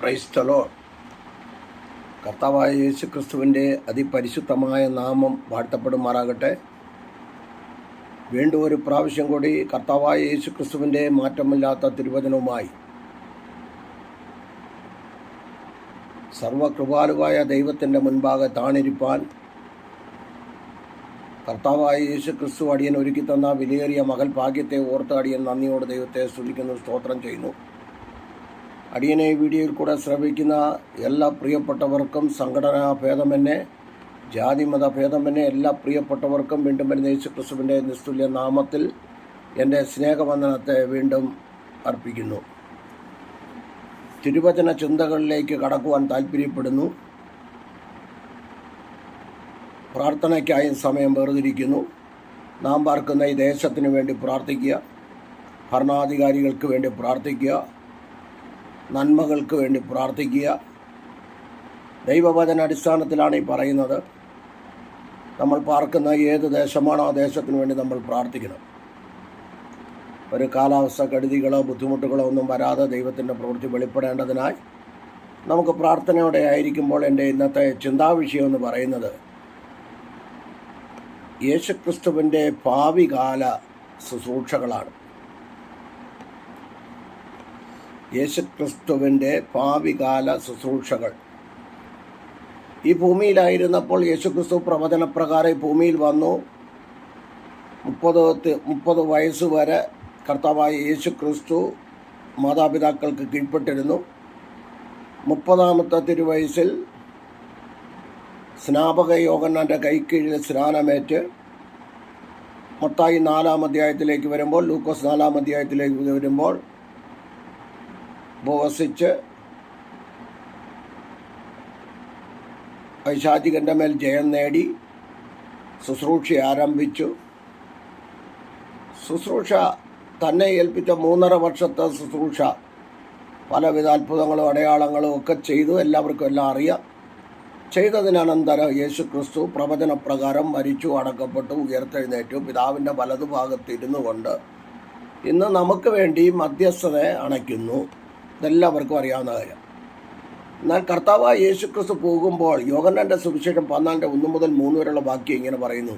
Praise the Lord. കർത്താവായ യേശു ക്രിസ്തുവിൻ്റെ അതിപരിശുദ്ധമായ നാമം വാഴ്ത്തപ്പെടുമാറാകട്ടെ. വീണ്ടും ഒരു പ്രാവശ്യം കൂടി കർത്താവായ യേശു ക്രിസ്തുവിൻ്റെ മാറ്റമില്ലാത്ത തിരുവചനവുമായി സർവകൃപാലുവായ ദൈവത്തിൻ്റെ മുൻപാകെ താണിരിപ്പാൻ കർത്താവായ യേശു ക്രിസ്തു അടിയൻ ഒരുക്കി തന്ന വിലയേറിയ മകൾ ഭാഗ്യത്തെ ഓർത്ത് അടിയൻ നന്ദിയോട് ദൈവത്തെ സ്തുതിക്കുന്നു, സ്തോത്രം ചെയ്യുന്നു. അടിയനെ വീഡിയോയിൽ കൂടെ ശ്രവിക്കുന്ന എല്ലാ പ്രിയപ്പെട്ടവർക്കും, സംഘടനാ ഭേദമെന്നെ, ജാതിമത ഭേദമെന്നെ എല്ലാ പ്രിയപ്പെട്ടവർക്കും വീണ്ടും വരുന്ന യേശു ക്രിസ്തുവിൻ്റെ നിസ്തുല്യ നാമത്തിൽ എൻ്റെ സ്നേഹവന്ദനത്തെ വീണ്ടും അർപ്പിക്കുന്നു. തിരുവചന ചിന്തകളിലേക്ക് കടക്കുവാൻ താല്പര്യപ്പെടുന്നു. പ്രാർത്ഥനയ്ക്കായി സമയം വേർതിരിക്കുന്നു. നാം പാർക്കുന്ന ഈ ദേശത്തിന് വേണ്ടി പ്രാർത്ഥിക്കുക, ഭരണാധികാരികൾക്ക് വേണ്ടി പ്രാർത്ഥിക്കുക, നന്മകൾക്ക് വേണ്ടി പ്രാർത്ഥിക്കുക. ദൈവവചന അടിസ്ഥാനത്തിലാണ് ഈ പറയുന്നത്. നമ്മൾ പാർക്കുന്ന ഏത് ദേശമാണോ ആ ദേശത്തിന് വേണ്ടി നമ്മൾ പ്രാർത്ഥിക്കണം. ഒരു കാലാവസ്ഥ കെടുതികളോ ബുദ്ധിമുട്ടുകളോ ഒന്നും വരാതെ ദൈവത്തിൻ്റെ പ്രവൃത്തി വെളിപ്പെടേണ്ടതിനായി നമുക്ക് പ്രാർത്ഥനയോടെ ആയിരിക്കുമ്പോൾ എൻ്റെ ഇന്നത്തെ ചിന്താവിഷയം എന്ന് പറയുന്നത് യേശുക്രിസ്തുവിൻ്റെ ഭാവികാല ശുശ്രൂഷകളാണ്. യേശുക്രിസ്തുവിൻ്റെ ഭാവികാല ശുശ്രൂഷകൾ. ഈ ഭൂമിയിലായിരുന്നപ്പോൾ യേശുക്രിസ്തു പ്രവചനപ്രകാരം ഈ ഭൂമിയിൽ വന്നു. 30 വയസ്സ് വരെ കർത്താവായ യേശുക്രിസ്തു മാതാപിതാക്കൾക്ക് കീഴ്പ്പെട്ടിരുന്നു. 30ാമത്തെ തിരുവയസ്സിൽ സ്നാപക യോഹന്നാൻ്റെ കൈക്കീഴിൽ സ്നാനമേറ്റ് മത്തായി 4-ാം അധ്യായത്തിലേക്ക് വരുമ്പോൾ, ലൂക്കോസ് 4-ാം അധ്യായത്തിലേക്ക് വരുമ്പോൾ ഉപവസിച്ച് പൈശാചികൻ്റെ മേൽ ജയം നേടി ശുശ്രൂഷ ആരംഭിച്ചു. ശുശ്രൂഷ തന്നെ ഏൽപ്പിച്ച 3.5 വർഷത്തെ ശുശ്രൂഷ പലവിധ അത്ഭുതങ്ങളും അടയാളങ്ങളും ഒക്കെ ചെയ്തു. എല്ലാവർക്കും എല്ലാം അറിയാം. ചെയ്തതിനനന്തരം യേശു ക്രിസ്തു പ്രവചനപ്രകാരം മരിച്ചു, അടക്കപ്പെട്ടു, ഉയർത്തെഴുന്നേറ്റു, പിതാവിൻ്റെ വലതുഭാഗത്തിരുന്നു കൊണ്ട് ഇന്ന് നമുക്ക് വേണ്ടി മധ്യസ്ഥത അണയ്ക്കുന്നു. ഇതെല്ലാവർക്കും അറിയാവുന്ന കാര്യം. എന്നാൽ കർത്താവായ യേശു ക്രിസ്തു പോകുമ്പോൾ യോഹന്നാൻ്റെ സുവിശേഷം 14:1 മുതൽ 3 വരെയുള്ള വാക്യം ഇങ്ങനെ പറയുന്നു: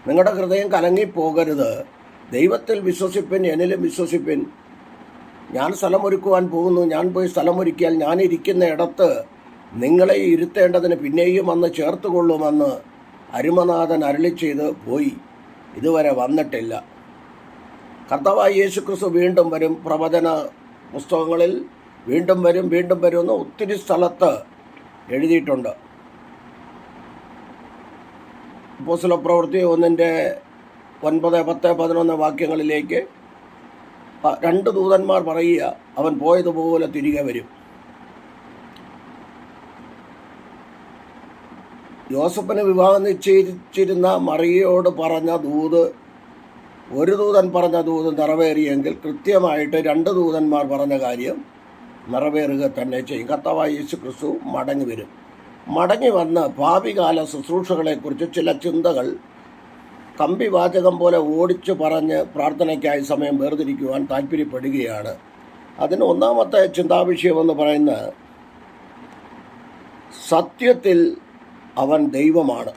നിങ്ങളുടെ ഹൃദയം കലങ്ങിപ്പോകരുത്, ദൈവത്തിൽ വിശ്വസിപ്പിൻ, എന്നിലും വിശ്വസിപ്പിൻ. ഞാൻ സ്ഥലമൊരുക്കുവാൻ പോകുന്നു. ഞാൻ പോയി സ്ഥലമൊരുക്കിയാൽ ഞാനിരിക്കുന്ന ഇടത്ത് നിങ്ങളെ ഇരുത്തേണ്ടതിന് പിന്നെയും അന്ന് ചേർത്തുകൊള്ളുമെന്ന് അരുമനാഥൻ അരുളി ചെയ്ത് പോയി, ഇതുവരെ വന്നിട്ടില്ല. കർത്താവായ യേശു ക്രിസ്തു വീണ്ടും വരും. പ്രവചന പുസ്തകങ്ങളിൽ വീണ്ടും വരും എന്ന് ഒത്തിരി സ്ഥലത്ത് എഴുതിയിട്ടുണ്ട്. അപ്പോസ്തലപ്രവൃത്തി 1:9, 10, 11 വാക്യങ്ങളിലേക്ക് 2 ദൂതന്മാർ പറയുക, അവൻ പോയതുപോലെ തിരികെ വരും. യോസഫിന് വിവാഹം നിശ്ചയിച്ചിരുന്ന മറിയയോട് പറഞ്ഞ ദൂത്, ഒരു ദൂതൻ പറഞ്ഞ ദൂത് നിറവേറിയെങ്കിൽ കൃത്യമായിട്ട് 2 ദൂതന്മാർ പറഞ്ഞ കാര്യം നിറവേറുക തന്നെ ചെയ്യും. കർത്താവായ യേശു ക്രിസ്തു മടങ്ങി വരും. മടങ്ങി വന്ന് ഭാവികാല ശുശ്രൂഷകളെക്കുറിച്ച് ചില ചിന്തകൾ കമ്പിവാചകം പോലെ ഓടിച്ചു പറഞ്ഞ് പ്രാർത്ഥനയ്ക്കായി സമയം വേർതിരിക്കുവാൻ താല്പര്യപ്പെടുകയാണ്. അതിന് ഒന്നാമത്തെ ചിന്താവിഷയമെന്ന് പറയുന്ന സത്യത്തിൽ അവൻ ദൈവമാണ്.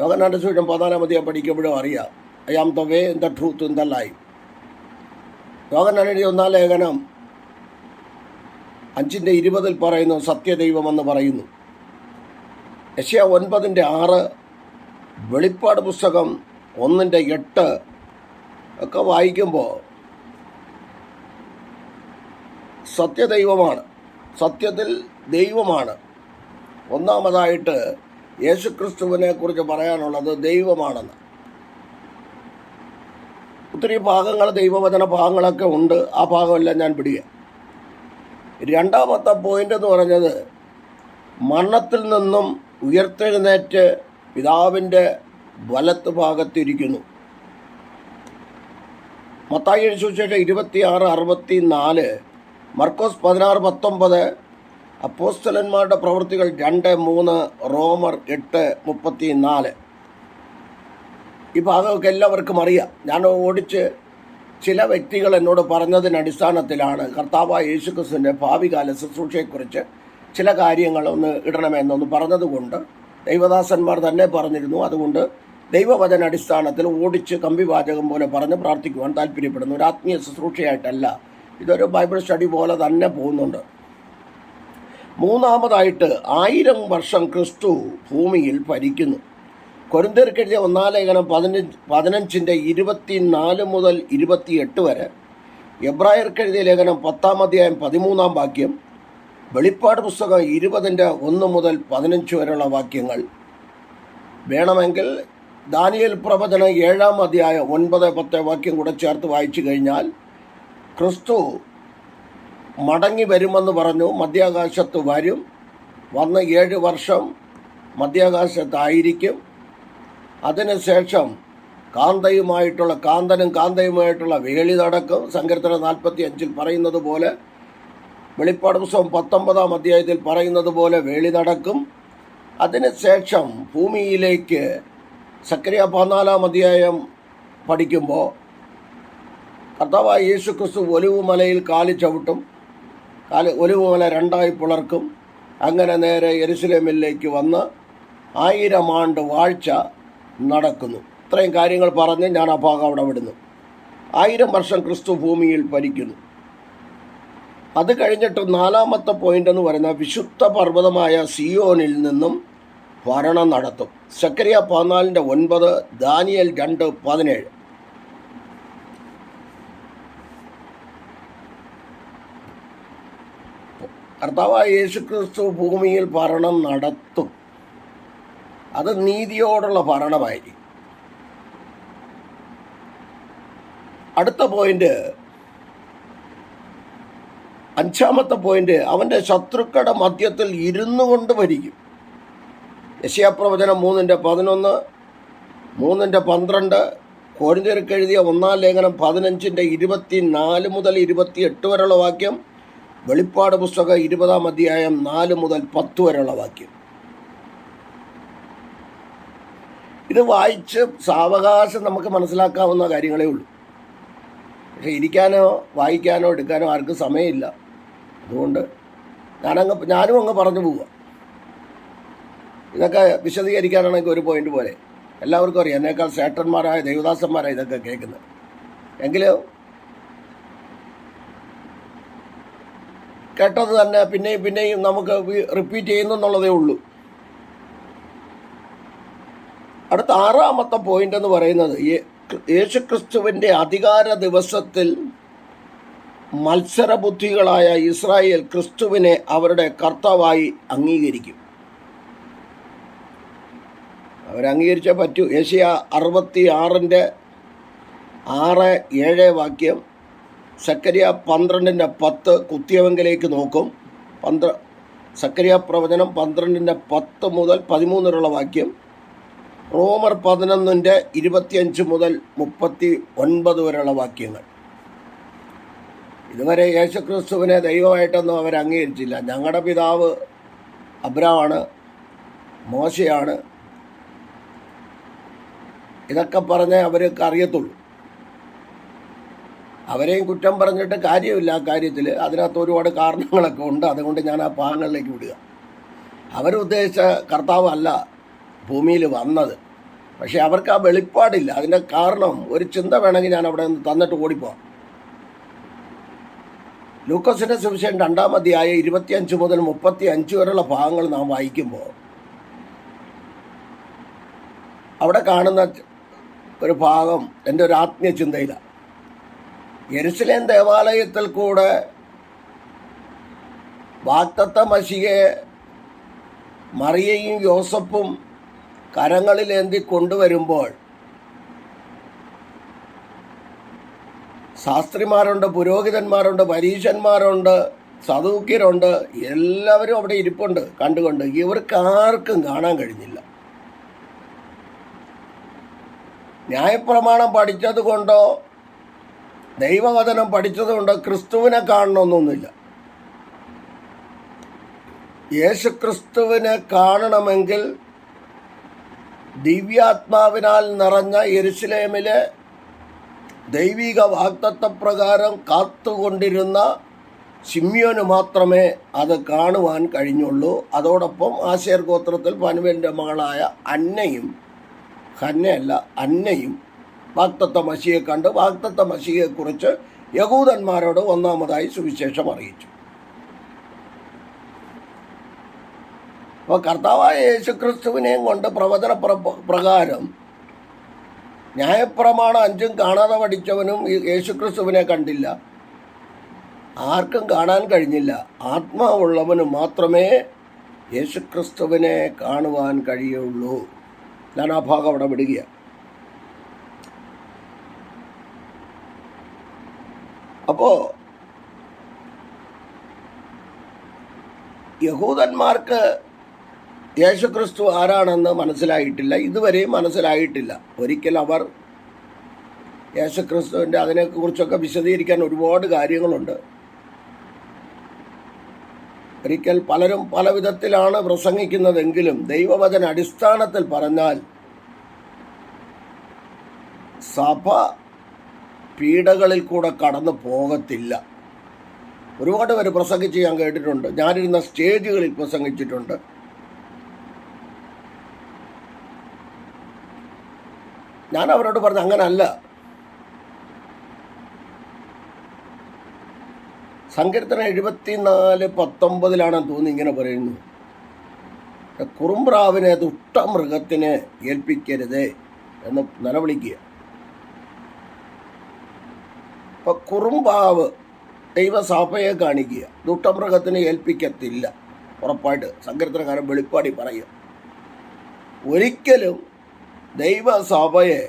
യോഹന്നാന്റെ സുവിശേഷം 14-ാം അധ്യായം പഠിക്കുമ്പോഴും അറിയാം, I am the way, the truth, the life. Yohannan എഴുതിയ 1-ാം ലേഖനം 5:20 പറയുന്നു സത്യദൈവമെന്ന് പറയുന്നു. യെശയ്യാ 9:6, വെളിപ്പാട് പുസ്തകം 1:8 ഒക്കെ വായിക്കുമ്പോൾ സത്യദൈവമാണ്, സത്യത്തിൽ ദൈവമാണ്. ഒന്നാമതായിട്ട് യേശുക്രിസ്തുവിനെ കുറിച്ച് പറയാനുള്ളത് ദൈവമാണെന്ന്. ഒത്തിരി ഭാഗങ്ങൾ, ദൈവവചന ഭാഗങ്ങളൊക്കെ ഉണ്ട്. ആ ഭാഗമെല്ലാം ഞാൻ പിടിക്കുക. രണ്ടാമത്തെ പോയിന്റ് എന്ന് പറഞ്ഞത് മരണത്തിൽ നിന്നും ഉയർത്തെഴുന്നേറ്റ് പിതാവിൻ്റെ വലത്ത് ഭാഗത്തിരിക്കുന്നു. മത്തായി സുവിശേഷം 26:64, മർക്കോസ് 16:19, അപ്പോസ്തലന്മാരുടെ പ്രവൃത്തികൾ 2:3, റോമർ 8:34. ഈ ഭാഗമൊക്കെ എല്ലാവർക്കും അറിയാം. ഞാൻ ഓടിച്ച് ചില വ്യക്തികൾ എന്നോട് പറഞ്ഞതിന് അടിസ്ഥാനത്തിലാണ് കർത്താവായ യേശുക്രിസ്തുവിൻ്റെ ഭാവികാല ശുശ്രൂഷയെക്കുറിച്ച് ചില കാര്യങ്ങളൊന്ന് ഇടണമെന്നൊന്ന് പറഞ്ഞതുകൊണ്ട് ദൈവദാസന്മാർ തന്നെ പറഞ്ഞിരുന്നു. അതുകൊണ്ട് ദൈവവചന അടിസ്ഥാനത്തിൽ ഓടിച്ച് കമ്പിവാചകം പോലെ പറഞ്ഞ് പ്രാർത്ഥിക്കുവാൻ താല്പര്യപ്പെടുന്നു. ഒരു ആത്മീയ ശുശ്രൂഷയായിട്ടല്ല, ഇതൊരു ബൈബിൾ സ്റ്റഡി പോലെ തന്നെ പോകുന്നുണ്ട്. മൂന്നാമതായിട്ട് 1000 വർഷം ക്രിസ്തു ഭൂമിയിൽ ഭരിക്കുന്നു. കൊരിന്ത്യർക്കെഴുതിയ 1 ലേഖനം 15 24 മുതൽ 28 വരെ, എബ്രായർക്കെഴുതിയ ലേഖനം 10 അധ്യായം 13 വാക്യം, വെളിപ്പാട് പുസ്തകം 20 1 മുതൽ 15 വരെയുള്ള വാക്യങ്ങൾ. വേണമെങ്കിൽ ദാനിയേൽ പ്രവചനം 7 അധ്യായം 9, 10 വാക്യം കൂടെ ചേർത്ത് വായിച്ചു കഴിഞ്ഞാൽ ക്രിസ്തു മടങ്ങി വരുമെന്ന് പറഞ്ഞു. മധ്യാകാശത്ത് വരും, വന്ന് 7 വർഷം മധ്യാകാശത്തായിരിക്കും. അതിനുശേഷം കാന്തനുമായിട്ടുള്ള വേളി നടക്കും. സങ്കീർത്തനം 45 പറയുന്നത് പോലെ, വെളിപ്പാട് പുസ്തകം 19 അധ്യായത്തിൽ പറയുന്നത് പോലെ വേളി നടക്കും. അതിനുശേഷം ഭൂമിയിലേക്ക് സക്കറിയ 14 അധ്യായം പഠിക്കുമ്പോൾ കർത്താവായ യേശുക്രിസ്തു ഒലിവുമലയിൽ കാല് ചവിട്ടും. ഒലിവുമല 2 പിളർക്കും. അങ്ങനെ നേരെ യെരുശലേമിലേക്ക് വന്ന് 1000 ആണ്ട് വാഴ്ച നടക്കുന്നു. ഇത്രയും കാര്യങ്ങൾ പറഞ്ഞ് ഞാൻ ആ ഭാഗം അവിടെ വിടുന്നു. 1000 വർഷം ക്രിസ്തു ഭൂമിയിൽ ഭരിക്കുന്നു. അത് കഴിഞ്ഞിട്ട് 4ാമത്തെ പോയിന്റ് എന്ന് പറയുന്നത് വിശുദ്ധ പർവ്വതമായ സിയോനിൽ നിന്നും ഭരണം നടത്തും. സക്കറിയ 14:9, ദാനിയേൽ 2:17. കർത്താവായ യേശുക്രിസ്തു ഭൂമിയിൽ ഭരണം നടത്തും. അത് നീതിയോടുള്ള ഭരണമായിരിക്കും. അടുത്ത പോയിന്റ്, 5ാമത്തെ പോയിന്റ്, അവൻ്റെ ശത്രുക്കളുടെ മധ്യത്തിൽ ഇരുന്നു കൊണ്ട് ഭരിക്കും. യെശയ്യാപ്രവചനം 3:11, 3:12, കൊരിന്ത്യർക്കെഴുതിയ 1 ലേഖനം 15 24 മുതൽ 28 വരെയുള്ള വാക്യം, വെളിപ്പാട് പുസ്തകം 20 അധ്യായം 4 മുതൽ 10 വരെയുള്ള വാക്യം. ഇത് വായിച്ച് സാവകാശം നമുക്ക് മനസ്സിലാക്കാവുന്ന കാര്യങ്ങളേ ഉള്ളൂ. പക്ഷെ ഇരിക്കാനോ വായിക്കാനോ എടുക്കാനോ ആർക്കും സമയമില്ല. അതുകൊണ്ട് ഞാനും അങ്ങ് പറഞ്ഞു പോവുക. ഇതൊക്കെ വിശദീകരിക്കാനാണെങ്കിൽ ഒരു പോയിന്റ് പോലെ. എല്ലാവർക്കും അറിയാം, എന്നേക്കാൾ ശ്രേഷ്ഠന്മാരായ ദൈവദാസന്മാരാണ് ഇതൊക്കെ കേൾക്കുന്നത്. എങ്കിലും കേട്ടത് തന്നെ പിന്നെയും നമുക്ക് റിപ്പീറ്റ് ചെയ്യുന്നു എന്നുള്ളതേ ഉള്ളൂ. അടുത്ത 6ാമത്തെ പോയിന്റ് എന്ന് പറയുന്നത്, യേശുക്രിസ്തുവിൻ്റെ അധികാര ദിവസത്തിൽ മത്സരബുദ്ധികളായ ഇസ്രായേൽ ക്രിസ്തുവിനെ അവരുടെ കർത്താവായി അംഗീകരിക്കും. അവരംഗീകരിച്ചേ പറ്റൂ. യെശയ്യാ 66:6-7 വാക്യം, സക്കറിയ 12:10 കുത്തിയവങ്കിലേക്ക് നോക്കും. സക്കറിയ പ്രവചനം 12:10 മുതൽ 13 വരെയുള്ള വാക്യം, റോമർ 11:25 മുതൽ 39 വരെയുള്ള വാക്യങ്ങൾ. ഇതുവരെ യേശുക്രിസ്തുവിനെ ദൈവമായിട്ടൊന്നും അവർ അംഗീകരിച്ചില്ല. ഞങ്ങളുടെ പിതാവ് അബ്രാമാണ്, മോശയാണ്, ഇതൊക്കെ പറഞ്ഞേ അവർക്ക് അറിയത്തുള്ളൂ. അവരെയും കുറ്റം പറഞ്ഞിട്ട് കാര്യമില്ല. ആ കാര്യത്തിൽ അതിനകത്ത് ഒരുപാട് കാരണങ്ങളൊക്കെ ഉണ്ട്. അതുകൊണ്ട് ഞാൻ ആ ഭാഗങ്ങളിലേക്ക് വിടുക. അവരുദ്ദേശിച്ച കർത്താവ് അല്ല ഭൂമിയിൽ വന്നത്. പക്ഷെ അവർക്ക് ആ വെളിപ്പാടില്ല. അതിൻ്റെ കാരണം ഒരു ചിന്ത വേണമെങ്കിൽ ഞാൻ അവിടെ നിന്ന് തന്നിട്ട് ഓടിപ്പോവാം. ലൂക്കോസിന്റെ സുവിശേഷം 2 അധ്യായം 25 മുതൽ 35 വരെയുള്ള ഭാഗങ്ങൾ നാം വായിക്കുമ്പോൾ അവിടെ കാണുന്ന ഒരു ഭാഗം എൻ്റെ ഒരു ആത്മീയ ചിന്തയിലാണ്. യെരുശലേം ദേവാലയത്തിൽ കൂടെ വാഗ്ദത്ത മശിഹയെ മറിയയും യോസഫും കരങ്ങളിലേന്തി കൊണ്ടുവരുമ്പോൾ ശാസ്ത്രിമാരുണ്ട്, പുരോഹിതന്മാരുണ്ട്, പരീശന്മാരുണ്ട്, സദൂക്യരുണ്ട്, എല്ലാവരും അവിടെ ഇരിപ്പുണ്ട് കണ്ടുകൊണ്ട്. ഇവർക്ക് ആർക്കും കാണാൻ കഴിഞ്ഞില്ല. ന്യായപ്രമാണം പഠിച്ചത് കൊണ്ടോ ദൈവവചനം പഠിച്ചത് കൊണ്ടോ ക്രിസ്തുവിനെ കാണണമെന്നൊന്നുമില്ല. യേശുക്രിസ്തുവിനെ കാണണമെങ്കിൽ ദിവ്യാത്മാവിനാൽ നിറഞ്ഞ യെരുശലേമിലെ ദൈവിക വാഗ്ദത്തപ്രകാരം കാത്തുകൊണ്ടിരുന്ന ശിമ്യോന് മാത്രമേ അത് കാണുവാൻ കഴിഞ്ഞുള്ളൂ. അതോടൊപ്പം ആശേർ ഗോത്രത്തിൽ പനുവേലിൻ്റെ മകളായ അന്നയും വാഗ്ദത്ത മശിയെ കണ്ട് വാഗ്ദത്ത മശിയെക്കുറിച്ച് യഹൂദന്മാരോട് ഒന്നാമതായി സുവിശേഷം അറിയിച്ചു. അപ്പോൾ കർത്താവായ യേശുക്രിസ്തുവിനെയും കൊണ്ട് പ്രവചന പ്രകാരം ന്യായപ്രമാണം 5 കാണാതെ പഠിച്ചവനും യേശുക്രിസ്തുവിനെ കണ്ടില്ല, ആർക്കും കാണാൻ കഴിഞ്ഞില്ല. ആത്മാവുള്ളവന് മാത്രമേ യേശുക്രിസ്തുവിനെ കാണുവാൻ കഴിയുള്ളൂ. ഞാൻ ആ ഭാഗം അവിടെ വിടുകയാണ്. അപ്പോൾ യഹൂദന്മാർക്ക് യേശുക്രിസ്തു ആരാണെന്ന് മനസ്സിലായിട്ടില്ല, ഇതുവരെയും മനസ്സിലായിട്ടില്ല. ഒരിക്കൽ അവർ യേശുക്രിസ്തുവിൻ്റെ അതിനെക്കുറിച്ചൊക്കെ വിശദീകരിക്കാൻ ഒരുപാട് കാര്യങ്ങളുണ്ട്. ഒരിക്കൽ പലരും പല വിധത്തിലാണ് പ്രസംഗിക്കുന്നതെങ്കിലും ദൈവവചന അടിസ്ഥാനത്തിൽ പറഞ്ഞാൽ സഭ പീഡകളിൽ കൂടെ കടന്നു പോകത്തില്ല. ഒരുപാട് പേര് പ്രസംഗിച്ച് ഞാൻ കേട്ടിട്ടുണ്ട്, ഞാനിരുന്ന സ്റ്റേജുകളിൽ പ്രസംഗിച്ചിട്ടുണ്ട്. ഞാൻ അവരോട് പറഞ്ഞു, അങ്ങനല്ല. സങ്കീർത്തനം 74:19 തോന്നി ഇങ്ങനെ പറയുന്നു, കുറുമ്പ്രാവിനെ ദുഷ്ടമൃഗത്തിന് ഏൽപ്പിക്കരുതേ എന്ന് നിലവിളിക്കുക. അപ്പം കുറുമ്പാവ് ദൈവസഭയെ കാണിക്കുക, ദുഷ്ടമൃഗത്തിന് ഏൽപ്പിക്കത്തില്ല. ഉറപ്പായിട്ട് സങ്കീർത്തനക്കാരൻ വെളിപ്പാടി പറയുക. ഒരിക്കലും ദൈവസഭയെ,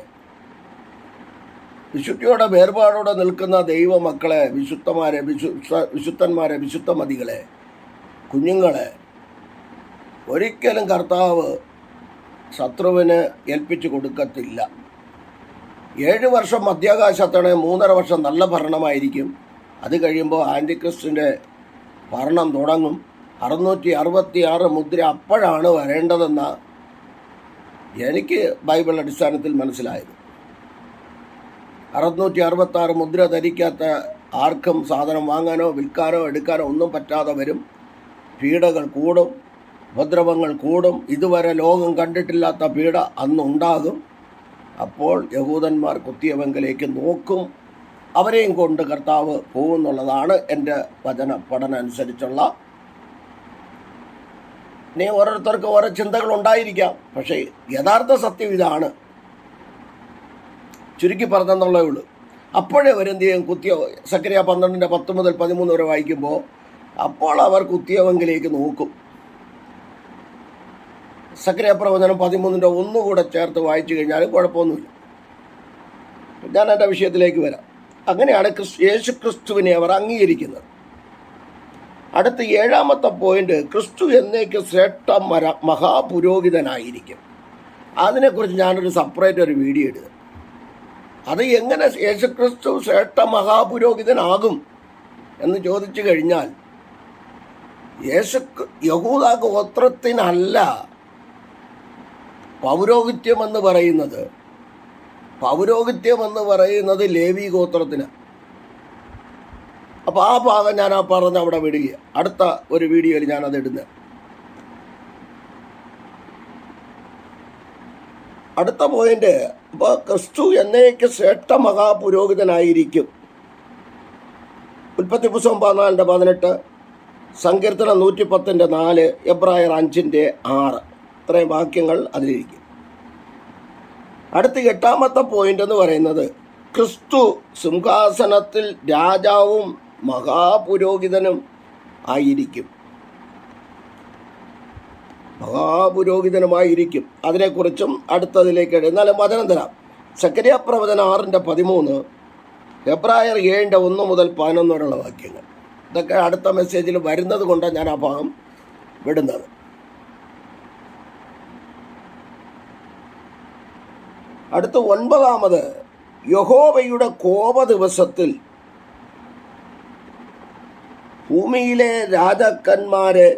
വിശുദ്ധിയോടെ വേർപാടോടെ നിൽക്കുന്ന ദൈവമക്കളെ, വിശുദ്ധന്മാരെ, വിശുദ്ധമതികളെ, കുഞ്ഞുങ്ങളെ ഒരിക്കലും കർത്താവ് ശത്രുവിന് ഏൽപ്പിച്ചു കൊടുക്കത്തില്ല. 7 വർഷം മധ്യാകാശത്താണ്, 3.5 വർഷം നല്ല ഭരണമായിരിക്കും. അത് കഴിയുമ്പോൾ ആൻറ്റിക്രിസ്റ്റിൻ്റെ ഭരണം തുടങ്ങും. 666 മുദ്ര അപ്പോഴാണ് വരേണ്ടതെന്ന എനിക്ക് ബൈബിൾ അടിസ്ഥാനത്തിൽ മനസ്സിലായത്. 666 മുദ്ര ധരിക്കാത്ത ആർക്കും സാധനം വാങ്ങാനോ വിൽക്കാനോ എടുക്കാനോ ഒന്നും പറ്റാതെ വരും. പീഡകൾ കൂടും, ഉപദ്രവങ്ങൾ കൂടും. ഇതുവരെ ലോകം കണ്ടിട്ടില്ലാത്ത പീഡ അന്നുണ്ടാകും. അപ്പോൾ യഹൂദന്മാർ കുത്തിയവങ്കിലേക്ക് നോക്കും. അവരെയും കൊണ്ട് കർത്താവ് പോകുന്നുള്ളതാണ് എൻ്റെ പഠനം അനുസരിച്ചുള്ള. ഇനി ഓരോരുത്തർക്ക് ഓരോ ചിന്തകൾ ഉണ്ടായിരിക്കാം, പക്ഷേ യഥാർത്ഥ സത്യം ഇതാണ്. ചുരുക്കി പറഞ്ഞെന്നുള്ളേ ഉള്ളൂ. അപ്പോഴേ അവരെന്ത് ചെയ്യും? സക്കറിയ 12:10 മുതൽ 13 വരെ വായിക്കുമ്പോൾ അപ്പോൾ അവർ കുത്തിയവങ്കിലേക്ക് നോക്കും. സക്കറിയ പ്രവചനം 13:1 കൂടെ ചേർത്ത് വായിച്ചു കഴിഞ്ഞാലും കുഴപ്പമൊന്നുമില്ല. ഞാൻ എൻ്റെ വിഷയത്തിലേക്ക് വരാം. അങ്ങനെയാണ് യേശുക്രിസ്തുവിനെ അവർ അംഗീകരിക്കുന്നത്. അടുത്ത 7ാമത്തെ പോയിന്റ്, ക്രിസ്തു എന്നേക്ക് ശ്രേഷ്ഠ മഹാപുരോഹിതനായിരിക്കും. അതിനെക്കുറിച്ച് ഞാനൊരു സെപ്പറേറ്റ് വീഡിയോ ഇടുക. അത് എങ്ങനെ യേശുക്രിസ്തു ശ്രേഷ്ഠ മഹാപുരോഹിതനാകും എന്ന് ചോദിച്ചു കഴിഞ്ഞാൽ, യഹൂദ ഗോത്രത്തിനല്ല പൗരോഹിത്യമെന്ന് പറയുന്നത്. പൗരോഹിത്യമെന്ന് പറയുന്നത് ലേവി ഗോത്രത്തിന്. അപ്പോൾ ആ ഭാഗം ഞാൻ പറഞ്ഞ് അവിടെ വിടുക. അടുത്ത ഒരു വീഡിയോയിൽ ഞാനത് ഇടുന്നത്. അടുത്ത പോയിന്റ്, അപ്പോൾ ക്രിസ്തു എന്നേക്ക് ശ്രേഷ്ഠ മഹാപുരോഹിതനായിരിക്കും. ഉൽപ്പത്തി പുസ്തകം 14:18, സങ്കീർത്തനം 110:4, എബ്രായർ 5:6. ഇത്രയും വാക്യങ്ങൾ അതിലിരിക്കും. അടുത്ത 8ാമത്തെ പോയിന്റ് എന്ന് പറയുന്നത്, ക്രിസ്തു സിംഹാസനത്തിൽ രാജാവും മഹാപുരോഹിതനും ആയിരിക്കും. മഹാപുരോഹിതനുമായിരിക്കും. അതിനെക്കുറിച്ചും അടുത്തതിലേക്ക് എന്നാലും വചനം തരാം. സക്കറിയ പ്രവചനം 6:13, എബ്രായർ 7:1 മുതൽ 11 വരെയുള്ള വാക്യങ്ങൾ. ഇതൊക്കെ അടുത്ത മെസ്സേജിൽ വരുന്നത് കൊണ്ടാണ് ഞാൻ ആ ഭാഗം വിടുന്നത്. അടുത്ത 9ാമത്, യഹോവയുടെ കോപ ദിവസത്തിൽ ഭൂമിയിലെ രാജാക്കന്മാരെ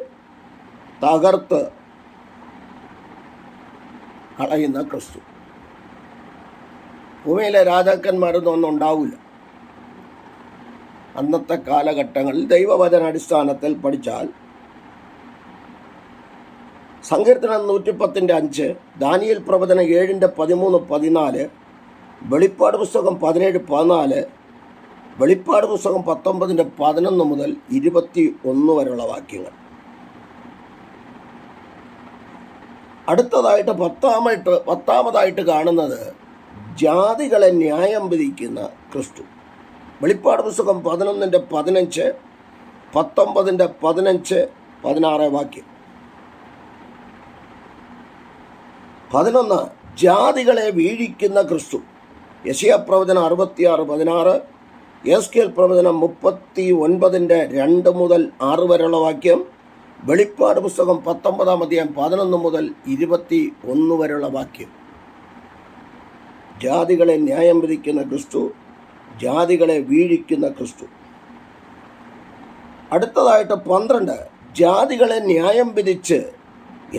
തകർത്ത് കളയുന്ന ക്രിസ്തു. ഭൂമിയിലെ രാജാക്കന്മാരൊന്നും ഒന്നും ഉണ്ടാവില്ല. അന്നത്തെ കാലഘട്ടങ്ങളിൽ ദൈവവചന അടിസ്ഥാനത്തിൽ പഠിച്ചാൽ സങ്കീർത്തനം 110:5, ദാനിയേൽ പ്രവചനം 7:13-14, വെളിപ്പാട് പുസ്തകം 17:14, വെളിപ്പാട് പുസ്തകം 19:11 മുതൽ 21 വരെയുള്ള വാക്യങ്ങൾ. അടുത്തതായിട്ട് പത്താമതായിട്ട് കാണുന്നത് ജാതികളെ ന്യായം വിധിക്കുന്ന ക്രിസ്തു. വെളിപ്പാട് പുസ്തകം 11:15, 19:15, 16 വാക്യം. 11 ജാതികളെ വീഴിക്കുന്ന ക്രിസ്തു. യെശയ്യാ പ്രവചനം 66:16, യെഹെസ്കേൽ പ്രവചനം 39:2 മുതൽ 6 വരെയുള്ള വാക്യം. വെളിപ്പാട് പുസ്തകം 19-ാം അധ്യായം 11 മുതൽ 21 വരെയുള്ള വാക്യം. ജാതികളെ ന്യായം വിധിക്കുന്ന ക്രിസ്തു, ജാതികളെ വീഴിക്കുന്ന ക്രിസ്തു. അടുത്തതായിട്ട് 12 ജാതികളെ ന്യായം വിധിച്ച്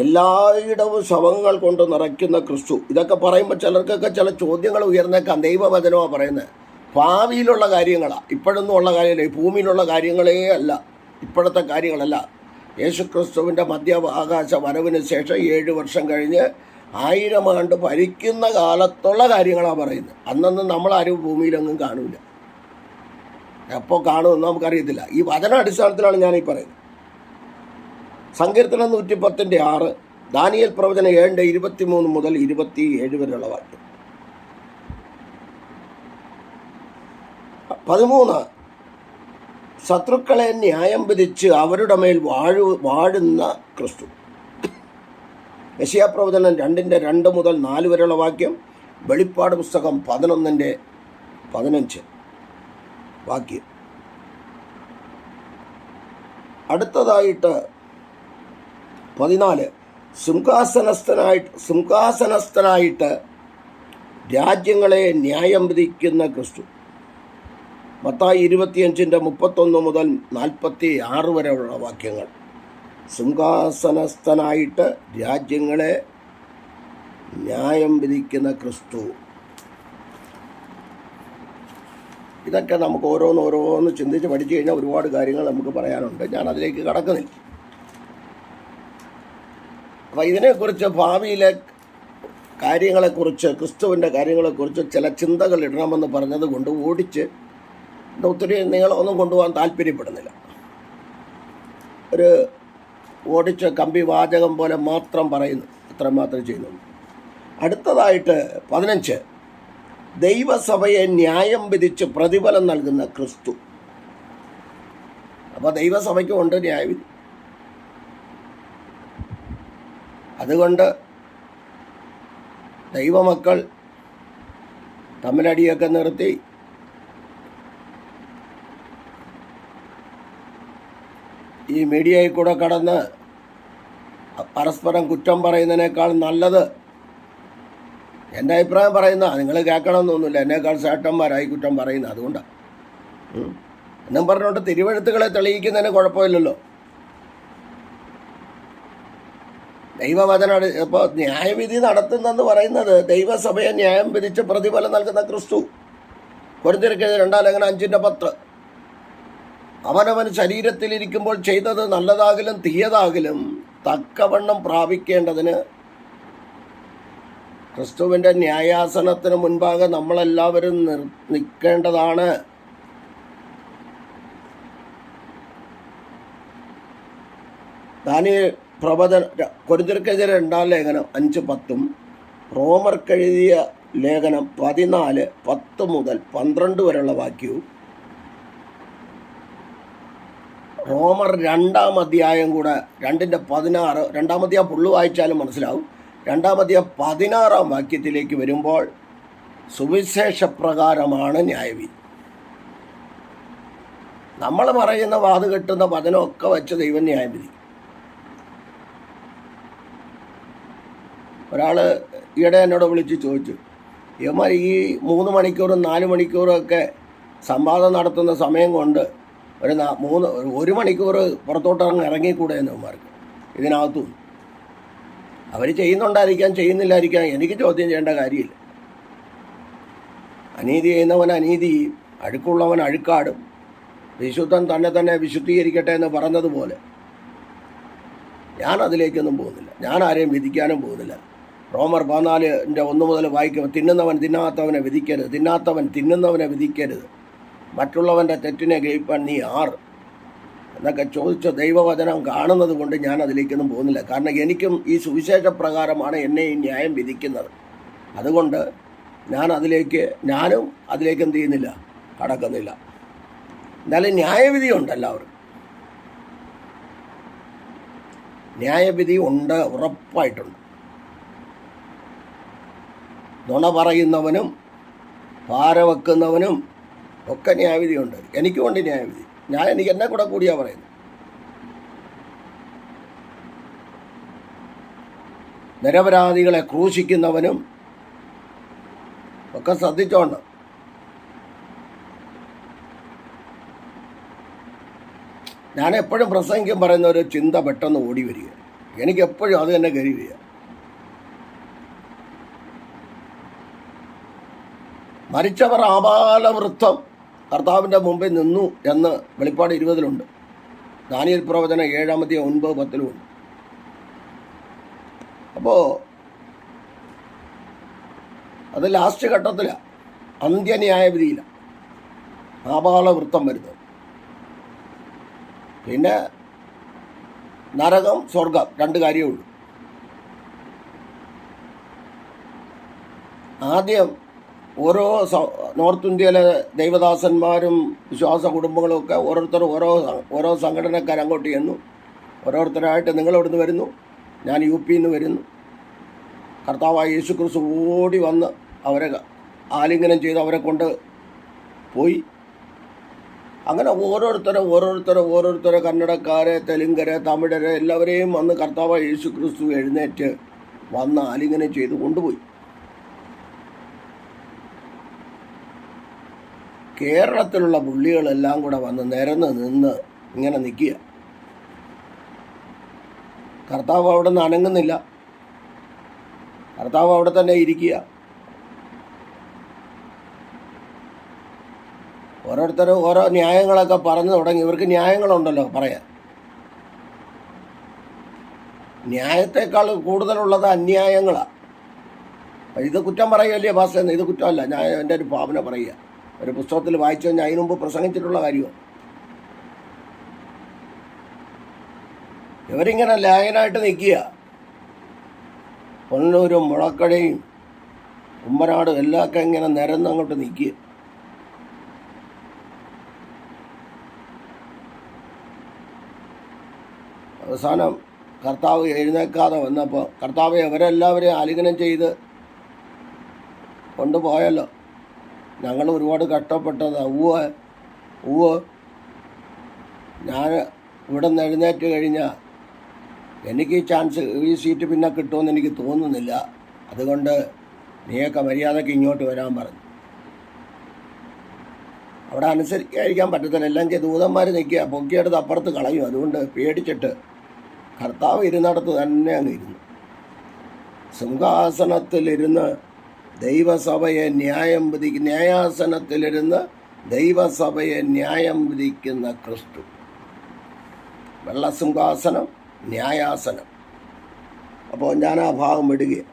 എല്ലായിടവും ശവങ്ങൾ കൊണ്ട് നിറയ്ക്കുന്ന ക്രിസ്തു. ഇതൊക്കെ പറയുമ്പോൾ ചിലർക്കൊക്കെ ചില ചോദ്യങ്ങൾ ഉയർന്നേക്കാം. ദൈവവചനമാണ് പറയുന്നത്. ഭാവിയിലുള്ള കാര്യങ്ങളാണ്, ഇപ്പോഴൊന്നും ഉള്ള കാര്യമല്ല. ഈ ഭൂമിയിലുള്ള കാര്യങ്ങളേ അല്ല, ഇപ്പോഴത്തെ കാര്യങ്ങളല്ല. യേശുക്രിസ്തുവിൻ്റെ മധ്യാകാശ വരവിന് ശേഷം 7 വർഷം കഴിഞ്ഞ് 1000 ആണ്ട് ഭരിക്കുന്ന കാലത്തുള്ള കാര്യങ്ങളാണ് പറയുന്നത്. അന്നൊന്നും നമ്മളാരും ഭൂമിയിലൊന്നും കാണില്ല. എപ്പോൾ കാണുമെന്ന് നമുക്കറിയത്തില്ല. ഈ വചന അടിസ്ഥാനത്തിലാണ് ഞാനീ പറയുന്നത്. സങ്കീർത്തനം 110:6, ദാനിയേൽ പ്രവചനം 7:23 മുതൽ 27 വരെയുള്ള വാക്യം. 13 ശത്രുക്കളെ ന്യായം വിധിച്ച് അവരുടെ മേൽ വാഴുന്ന ക്രിസ്തു. യെശയ്യാ പ്രവചനം 2:2 മുതൽ 4 വരെയുള്ള വാക്യം. വെളിപ്പാട് പുസ്തകം 11:15 വാക്യം. അടുത്തതായിട്ട് 14 സിംഹാസനസ്ഥനായിട്ട് രാജ്യങ്ങളെ ന്യായം വിധിക്കുന്ന ക്രിസ്തു. മത്തായി 25:31 മുതൽ 46 വരെയുള്ള വാക്യങ്ങൾ. സിംഹാസനസ്ഥനായിട്ട് രാജ്യങ്ങളെ ന്യായം വിധിക്കുന്ന ക്രിസ്തു. ഇതൊക്കെ നമുക്ക് ഓരോന്ന് ചിന്തിച്ച് പഠിച്ചു കഴിഞ്ഞാൽ ഒരുപാട് കാര്യങ്ങൾ നമുക്ക് പറയാനുണ്ട്. ഞാൻ അതിലേക്ക് കടക്കുന്നില്ല. അപ്പം ഇതിനെക്കുറിച്ച്, ഭാവിയിലെ കാര്യങ്ങളെക്കുറിച്ച്, ക്രിസ്തുവിൻ്റെ കാര്യങ്ങളെക്കുറിച്ച് ചില ചിന്തകൾ ഇടണമെന്ന് പറഞ്ഞത് കൊണ്ട് ഓടിച്ച് ഒത്തിരി നീളമൊന്നും കൊണ്ടുപോകാൻ താല്പര്യപ്പെടുന്നില്ല. ഒരു ഓടിച്ച് കമ്പി വാചകം പോലെ മാത്രം പറയുന്നു, അത്രമാത്രം ചെയ്യുന്നു. അടുത്തതായിട്ട് 15 ദൈവസഭയെ ന്യായം വിധിച്ച് പ്രതിഫലം നൽകുന്ന ക്രിസ്തു. അപ്പോൾ ദൈവസഭയ്ക്കും ഉണ്ട് ന്യായവിധി. അതുകൊണ്ട് ദൈവമക്കൾ തമ്മിലടിയൊക്കെ നിർത്തി ഈ മീഡിയയിൽ കൂടെ കടന്ന് പരസ്പരം കുറ്റം പറയുന്നതിനേക്കാൾ നല്ലത്, എൻ്റെ അഭിപ്രായം പറയുന്ന, നിങ്ങൾ കേൾക്കണമെന്നൊന്നുമില്ല, എന്നേക്കാൾ ചേട്ടന്മാരായി കുറ്റം പറയുന്നത്. അതുകൊണ്ടാണ് എന്നും പറഞ്ഞുകൊണ്ട് തിരുവെഴുത്തുകളെ തെളിയിക്കുന്നതിന് കുഴപ്പമില്ലല്ലോ. ദൈവവചന ഇപ്പോൾ ന്യായവിധി നടത്തുന്നെന്ന് പറയുന്നത് ദൈവസഭയെ ന്യായം വിധിച്ച് പ്രതിഫലം നൽകുന്ന ക്രിസ്തു. കൊരിന്ത്യർക്കെഴുതിയ 2 ലേഖനം 5:10 അവനവൻ ശരീരത്തിലിരിക്കുമ്പോൾ ചെയ്തത് നല്ലതാകിലും തീയതാകിലും തക്കവണ്ണം പ്രാപിക്കേണ്ടതിന് ക്രിസ്തുവിൻ്റെ ന്യായാസനത്തിന് മുൻപാകെ നമ്മളെല്ലാവരും നിൽക്കേണ്ടതാണ്. ദാനിയേൽ പ്രവചന കൊരിന്ത്യർക്കെതിരെ 2 ലേഖനം 5:10, റോമർക്കെഴുതിയ ലേഖനം 14:10 മുതൽ 12 വരെയുള്ള വാക്യവും, റോമർ 2-ാം അധ്യായം കൂടെ 2:16, 2-ാം അധ്യായം ഫുള്ള് വായിച്ചാലും മനസ്സിലാവും. 2-ാം അധ്യായം 16-ാം വാക്യത്തിലേക്ക് വരുമ്പോൾ സുവിശേഷപ്രകാരമാണ് ന്യായവിധി. നമ്മൾ പറയുന്ന വാത് കെട്ടുന്ന വചനമൊക്കെ വെച്ച് ദൈവം ന്യായം വിധി. ഒരാൾ ഈയിടെ എന്നോട് വിളിച്ച് ചോദിച്ചു, ഇവന്മാർ ഈ 3 മണിക്കൂറും 4 മണിക്കൂറും ഒക്കെ സംവാദം നടത്തുന്ന സമയം കൊണ്ട് ഒരു 1 മണിക്കൂർ പുറത്തോട്ട് ഇറങ്ങിക്കൂടെ എന്ന് ഇവന്മാർക്ക് ഇതിനകത്തു. അവർ ചെയ്യുന്നുണ്ടായിരിക്കാം, ചെയ്യുന്നില്ലായിരിക്കാം, എനിക്ക് ചോദ്യം ചെയ്യേണ്ട കാര്യമില്ല. അനീതി ചെയ്യുന്നവൻ അനീതി ചെയ്യും, അഴുക്കുള്ളവൻ അഴുക്കാടും. വിശുദ്ധൻ തന്നെ വിശുദ്ധീകരിക്കട്ടെ എന്ന് പറഞ്ഞതുപോലെ ഞാൻ അതിലേക്കൊന്നും പോകുന്നില്ല. ഞാൻ ആരെയും വിധിക്കാനും പോകുന്നില്ല. റോമർ 14:1 മുതൽ വായിക്കുമ്പോൾ, തിന്നുന്നവൻ തിന്നാത്തവനെ വിധിക്കരുത്, തിന്നാത്തവൻ തിന്നുന്നവനെ വിധിക്കരുത്, മറ്റുള്ളവൻ്റെ തെറ്റിനെ ഗ്രഹിപ്പാൻ നീ ആറ് എന്നൊക്കെ ചോദിച്ച ദൈവവചനം കാണുന്നത് കൊണ്ട് ഞാൻ അതിലേക്കൊന്നും പോകുന്നില്ല. കാരണം എനിക്കും ഈ സുവിശേഷ പ്രകാരമാണ് എന്നെ ഈ ന്യായം വിധിക്കുന്നത്. അതുകൊണ്ട് ഞാനും അതിലേക്ക് എന്ത് ചെയ്യുന്നില്ല, കടക്കുന്നില്ല. എന്നാലും ന്യായവിധി ഉണ്ട്, എല്ലാവർക്കും ന്യായവിധി ഉണ്ട്, ഉറപ്പായിട്ടുണ്ട്. നുണ പറയുന്നവനും പാര വെക്കുന്നവനും ഒക്കെ ന്യായവിധിയുണ്ട്. എനിക്കുമുണ്ട് ന്യായവിധി. എനിക്ക് എന്നെ കൂടിയാ പറയുന്നത്. നിരപരാധികളെ ക്രൂശിക്കുന്നവനും ഒക്കെ ശ്രദ്ധിച്ചോണ്ട്. ഞാൻ എപ്പോഴും പ്രസംഗിക്കും പറയുന്ന ഒരു ചിന്ത പെട്ടെന്ന് ഓടി വരിക, എനിക്കെപ്പോഴും അത് തന്നെ കരി വരിക. മരിച്ചവർ ആബാലവൃത്തം കർത്താവിൻ്റെ മുമ്പിൽ നിന്നു എന്ന് വെളിപ്പാട് 20 ദാനിയേൽ പ്രവചനം 7:9-10 അപ്പോൾ അത് ലാസ്റ്റ് ഘട്ടത്തിലാണ്, അന്ത്യന്യായവിധിയിലാണ് ആബാലവൃത്തം വരുന്നത്. പിന്നെ നരകം സ്വർഗം 2 കാര്യമേ ഉള്ളൂ. ആദ്യം ഓരോ നോർത്ത് ഇന്ത്യയിലെ ദൈവദാസന്മാരും വിശ്വാസ കുടുംബങ്ങളും ഒക്കെ ഓരോരുത്തരും ഓരോ സംഘടനക്കാർ അങ്ങോട്ട് ചെന്നു. ഓരോരുത്തരായിട്ട് നിങ്ങൾ എവിടുന്ന് വരുന്നു, ഞാൻ UP നിന്ന് വരുന്നു. കർത്താവായ യേശുക്രിസ്തു ഓടി വന്ന് അവരെ ആലിംഗനം ചെയ്ത് അവരെ കൊണ്ട് പോയി. അങ്ങനെ ഓരോരുത്തരെ കന്നഡക്കാരെ, തെലുങ്കരെ, തമിഴരെ എല്ലാവരെയും വന്ന് കർത്താവായ യേശുക്രിസ്തു എഴുന്നേറ്റ് വന്ന് ആലിംഗനം ചെയ്ത് കൊണ്ടുപോയി. കേരളത്തിലുള്ള പുള്ളികളെല്ലാം കൂടെ വന്ന് നിരന്ന് നിന്ന് ഇങ്ങനെ നിൽക്കുക. കർത്താവ് അവിടെ നിന്ന് അനങ്ങുന്നില്ല, കർത്താവ് അവിടെ തന്നെ ഇരിക്കുക. ഓരോരുത്തരും ഓരോ ന്യായങ്ങളൊക്കെ പറഞ്ഞു തുടങ്ങി. ഇവർക്ക് ന്യായങ്ങളുണ്ടല്ലോ പറയാൻ. ന്യായത്തെക്കാൾ കൂടുതലുള്ളത് അന്യായങ്ങളാണ്. ഇത് കുറ്റം പറയുകയല്ലേ ഭാഷ, ഇത് കുറ്റമല്ല. ഞാൻ എൻ്റെ ഒരു ഭാവന പറയുക, ഒരു പുസ്തകത്തിൽ വായിച്ചു കഴിഞ്ഞാൽ അതിനു മുമ്പ് പ്രസംഗിച്ചിട്ടുള്ള കാര്യമാണ്. ഇവരിങ്ങനെ ലായനായിട്ട് നിൽക്കുക. പൊന്നൂരും മുളക്കടയും കുമ്പനാടും എല്ലാമൊക്കെ ഇങ്ങനെ നിരന്നങ്ങോട്ട് നിൽക്കുക. അവസാനം കർത്താവ് എഴുന്നേൽക്കാതെ വന്നപ്പോൾ കർത്താവ് അവരെല്ലാവരെയും ആലിംഗനം ചെയ്ത് കൊണ്ടുപോയല്ലോ. ഞങ്ങൾ ഒരുപാട് കഷ്ടപ്പെട്ടത്. ഞാൻ ഇവിടെ നിന്ന് എഴുന്നേറ്റ് കഴിഞ്ഞാൽ എനിക്ക് ഈ സീറ്റ് പിന്നെ കിട്ടുമെന്ന് എനിക്ക് തോന്നുന്നില്ല. അതുകൊണ്ട് നീയൊക്കെ മര്യാദയ്ക്ക് ഇങ്ങോട്ട് വരാൻ പറഞ്ഞു. അവിടെ അനുസരിക്കാതിരിക്കാൻ പറ്റത്തില്ല. എല്ലാം ദൂതന്മാർ നിൽക്കുക, പൊക്കിയെടുത്ത് അപ്പുറത്ത് കളയും. അതുകൊണ്ട് പേടിച്ചിട്ട് കർത്താവ് ഇരുന്നിടത്ത് തന്നെ അങ്ങ് ഇരുന്നു. സിംഹാസനത്തിലിരുന്ന് ദൈവസഭയെ ന്യായാസനത്തിലിരുന്ന് ദൈവസഭയെ ന്യായം വിധിക്കുന്ന ക്രിസ്തു. വെള്ളസിംഹാസനം, ന്യായാസനം. അപ്പോൾ ഞാൻ ആ ഭാഗം വിടുകയാണ്.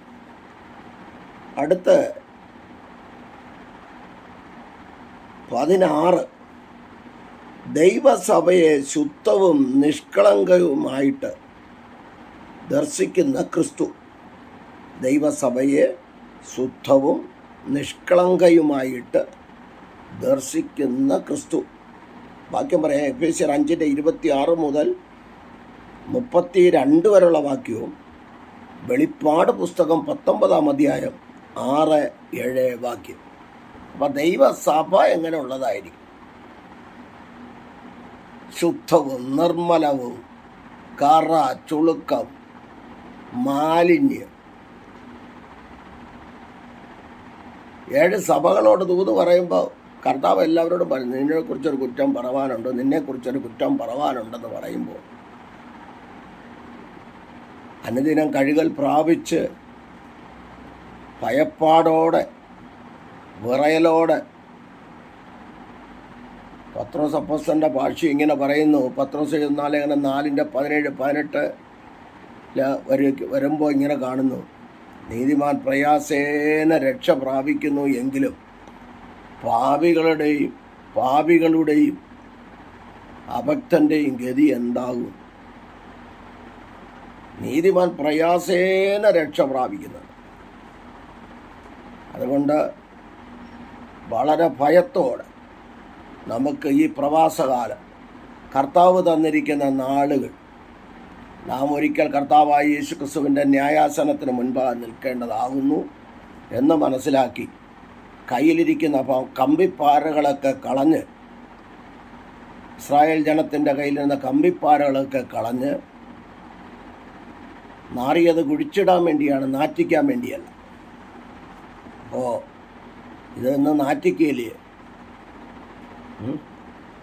അടുത്ത് 16 ദൈവസഭയെ ശുദ്ധവും നിഷ്കളങ്കവുമായിട്ട് ദർശിക്കുന്ന ക്രിസ്തു. ദൈവസഭയെ ശുദ്ധവും നിഷ്കളങ്കയുമായിട്ട് ദർശിക്കുന്ന ക്രിസ്തു. വാക്യം പറയാം. എഫേസ്യർ 5:26 മുതൽ 32 വരെയുള്ള വാക്യവും വെളിപ്പാട് പുസ്തകം 19-ാം അധ്യായം 6-7 വാക്യം. അപ്പം ദൈവസഭ എങ്ങനെ ഉള്ളതായിരിക്കും? ശുദ്ധവും നിർമ്മലവും, കറ, ചുളുക്കം, മാലിന്യം. 7 സഭകളോട് ദൂത് പറയുമ്പോൾ കർത്താവ് എല്ലാവരോടും പറയും, നിന്നെക്കുറിച്ചൊരു കുറ്റം പറവാനുണ്ട്, നിന്നെക്കുറിച്ചൊരു കുറ്റം പറവാനുണ്ടെന്ന് പറയുമ്പോൾ അനുദിനം കഴുകൽ പ്രാപിച്ച് ഭയപ്പാടോടെ വിറയലോടെ പത്രോസ് അപ്പോസ്തലൻ്റെ ഭാഷ്യം ഇങ്ങനെ പറയുന്നു. പത്രോസ് എഴുതുന്ന ലേഖനം 4:17-18 വരുമ്പോൾ ഇങ്ങനെ കാണുന്നു: നീതിമാൻ പ്രയാസേന രക്ഷ പ്രാപിക്കുന്നു എങ്കിലും പാപികളുടെയും അഭക്തൻ്റെയും ഗതി എന്താകും? നീതിമാൻ പ്രയാസേന രക്ഷ പ്രാപിക്കുന്നത്. അതുകൊണ്ട് വളരെ ഭയത്തോടെ നമുക്ക് ഈ പ്രവാസകാലം, കർത്താവ് തന്നിരിക്കുന്ന നാളുകൾ, നാം ഒരിക്കൽ കർത്താവായ യേശുക്രിസ്തുവിൻ്റെ ന്യായാസനത്തിന് മുൻപാകെ നിൽക്കേണ്ടതാകുന്നു എന്ന് മനസ്സിലാക്കി കയ്യിലിരിക്കുന്ന കമ്പിപ്പാരകളൊക്കെ കളഞ്ഞ്, ഇസ്രായേൽ ജനത്തിൻ്റെ കയ്യിലിരുന്ന കമ്പിപ്പാരകളൊക്കെ കളഞ്ഞ്, നാറിയത് കുഴിച്ചിടാൻ വേണ്ടിയാണ്, നാറ്റിക്കാൻ വേണ്ടിയല്ല. അപ്പോൾ ഇതൊന്ന് നാറ്റിക്കയില്ലേ?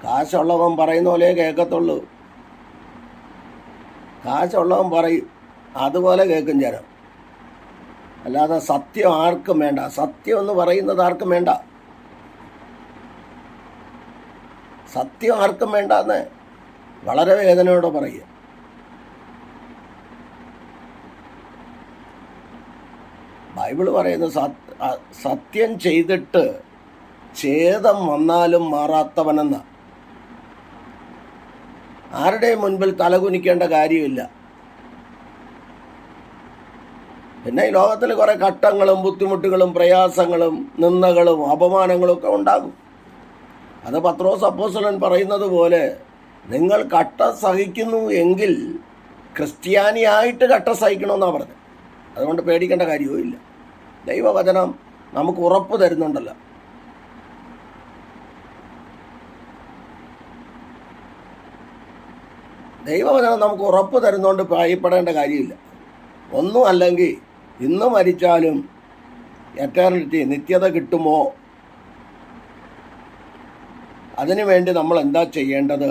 കാശുള്ളവൻ പറയുന്ന പോലെ കേൾക്കത്തുള്ളൂ. കാശുള്ളവൻ പറയും, അതുപോലെ കേൾക്കും ജനം. അല്ലാതെ സത്യം ആർക്കും വേണ്ട. സത്യം എന്ന് പറയുന്നത് ആർക്കും വേണ്ട. സത്യം ആർക്കും വേണ്ടെന്ന് വളരെ വേദനയോടെ പറയുക. ബൈബിള് പറയുന്നത് സത്യം ചെയ്തിട്ട് ഛേദം വന്നാലും മാറാത്തവനെന്ന. ആരുടെയും മുൻപിൽ തലകുനിക്കേണ്ട കാര്യമില്ല. പിന്നെ ഈ ലോകത്തിൽ കുറേ ഘട്ടങ്ങളും ബുദ്ധിമുട്ടുകളും പ്രയാസങ്ങളും നിന്ദകളും അപമാനങ്ങളും ഒക്കെ ഉണ്ടാകും. അത് പത്രോസ് അപ്പോസ്തലൻ പറയുന്നത് പോലെ, നിങ്ങൾ കട്ട സഹിക്കുന്നു എങ്കിൽ ക്രിസ്ത്യാനിയായിട്ട് കട്ട സഹിക്കണമെന്നാണ് പറഞ്ഞത്. അതുകൊണ്ട് പേടിക്കേണ്ട കാര്യവും ഇല്ല. ദൈവവചനം നമുക്ക് ഉറപ്പ് തരുന്നുണ്ടല്ലോ. ദൈവവചനം നമുക്ക് ഉറപ്പ് തരുന്നതുകൊണ്ട് ഭയപ്പെടേണ്ട കാര്യമില്ല. ഒന്നും അല്ലെങ്കിൽ ഇന്ന് മരിച്ചാലും എറ്റേണിറ്റി, നിത്യത കിട്ടുമോ? അതിനുവേണ്ടി നമ്മൾ എന്താ ചെയ്യേണ്ടത്?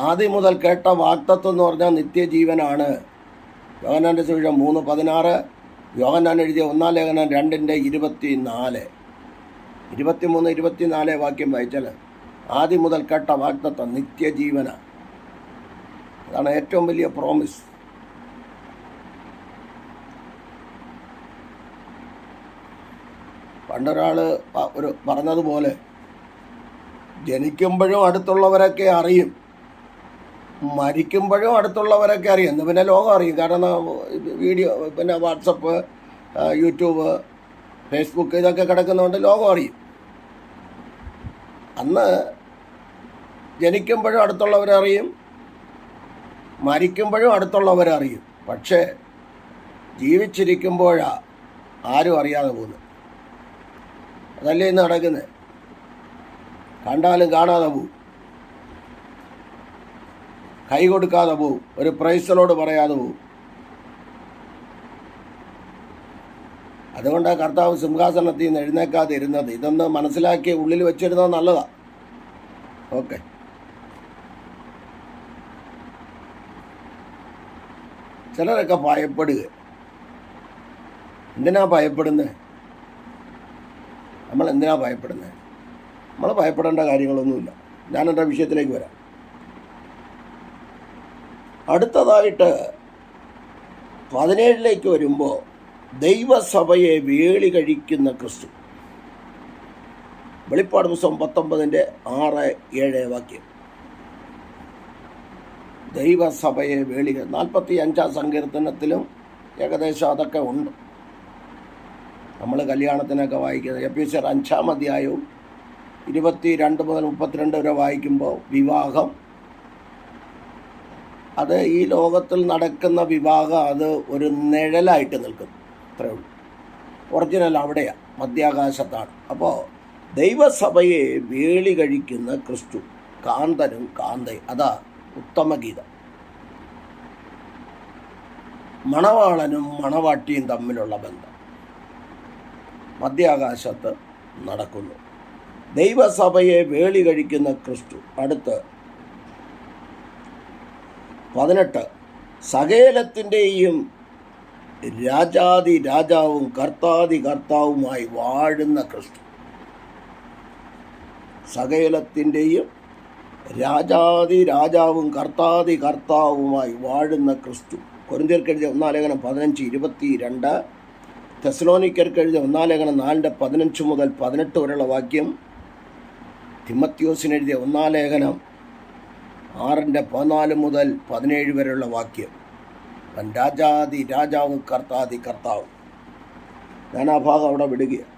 ആദ്യം മുതൽ കേട്ട വാഗ്ദത്തം എന്ന് പറഞ്ഞാൽ നിത്യജീവനാണ്. യോഹന്നാൻ്റെ സുവിശേഷം 3:16, യോഹന്നാൻ എഴുതിയ 1 ലേഖനം 2:24, 23-24 വാക്യം വായിച്ചാൽ ആദ്യം മുതൽ കേട്ട വാഗ്ദത്തം നിത്യജീവന. അതാണ് ഏറ്റവും വലിയ പ്രോമിസ്. പണ്ടൊരാൾ പറഞ്ഞതുപോലെ, ജനിക്കുമ്പോഴും അടുത്തുള്ളവരൊക്കെ അറിയും, മരിക്കുമ്പോഴും അടുത്തുള്ളവരൊക്കെ അറിയും. എന്ന് പിന്നെ ലോകം അറിയും. കാരണം വീഡിയോ, പിന്നെ വാട്സപ്പ്, യൂട്യൂബ്, ഫേസ്ബുക്ക് ഇതൊക്കെ കിടക്കുന്നതുകൊണ്ട് ലോകം അറിയും. അന്ന് ജനിക്കുമ്പോഴും അടുത്തുള്ളവരറിയും, മരിക്കുമ്പോഴും അടുത്തുള്ളവരറിയും. പക്ഷേ ജീവിച്ചിരിക്കുമ്പോഴാണ് ആരും അറിയാതെ പോകുന്നത്. അതല്ലേ ഇന്ന് നടക്കുന്നത്. കണ്ടാലും കാണാതെ പോവും, കൈ കൊടുക്കാതെ പോവും, ഒരു പ്രൈസലോട് പറയാതെ പോവും. അതുകൊണ്ടാണ് കർത്താവ് സിംഹാസനത്തിൽ നിന്ന് എഴുന്നേക്കാതെ ഇരുന്നത്. ഇതൊന്ന് മനസ്സിലാക്കി ഉള്ളിൽ വെച്ചിരുന്നത് നല്ലതാണ്. ഓക്കെ. ചിലരൊക്കെ ഭയപ്പെടുക. എന്തിനാ ഭയപ്പെടുന്നത്? നമ്മൾ എന്തിനാ ഭയപ്പെടുന്നത്? നമ്മൾ ഭയപ്പെടേണ്ട കാര്യങ്ങളൊന്നുമില്ല. ഞാനെൻ്റെ വിഷയത്തിലേക്ക് വരാം. അടുത്തതായിട്ട് 17 വരുമ്പോൾ ദൈവസഭയെ വേളി കഴിക്കുന്ന ക്രിസ്തു. വെളിപ്പാട് പുസ്തകം 19:6-7 വാക്യം. ദൈവസഭയെ വേളി, 45-ാം സങ്കീർത്തനത്തിലും ഏകദേശം അതൊക്കെ ഉണ്ട്. നമ്മൾ കല്യാണത്തിനൊക്കെ വായിക്കുന്നത് എഫെസ്യർ 5-ാം അധ്യായവും 22-32 വരെ വായിക്കുമ്പോൾ വിവാഹം, അത് ഈ ലോകത്തിൽ നടക്കുന്ന വിവാഹം, അത് ഒരു നിഴലായിട്ട് നിൽക്കുന്നു. അത്രേ ഉള്ളൂ. ഒറിജിനൽ അവിടെയാണ്, മധ്യാകാശത്താണ്. അപ്പോൾ ദൈവസഭയെ വേളി കഴിക്കുന്ന ക്രിസ്തു, കാന്തനും കാന്തയും, അതാ ഉത്തമഗീതം. മണവാളനും മണവാട്ടിയും തമ്മിലുള്ള ബന്ധം മധ്യാകാശത്ത് നടക്കുന്നു. ദൈവസഭയെ വേളി കഴിക്കുന്ന ക്രിസ്തു. അടുത്ത് 18, സകലത്തിൻ്റെയും രാജാതി രാജാവും കർത്താതി കർത്താവുമായി വാഴുന്ന ക്രിസ്തു. സകലത്തിൻ്റെയും രാജാതി രാജാവും കർത്താതി കർത്താവുമായി വാഴുന്ന ക്രിസ്തു. കൊരിന്ത്യർക്കെഴുതിയ 1 ലേഖനം 15:22, തെസ്സലോനിക്കർക്കെഴുതിയ 1 ലേഖനം 4:15 മുതൽ 18 വരെയുള്ള വാക്യം, തിമത്യോസിനെഴുതിയ 1 ലേഖനം 6:14 മുതൽ 17 വരെയുള്ള വാക്യം. രാജാതി രാജാവ് കർത്താതി കർത്താവ്. ഞാൻ ആ ഭാഗം അവിടെ വിടുകയാണ്.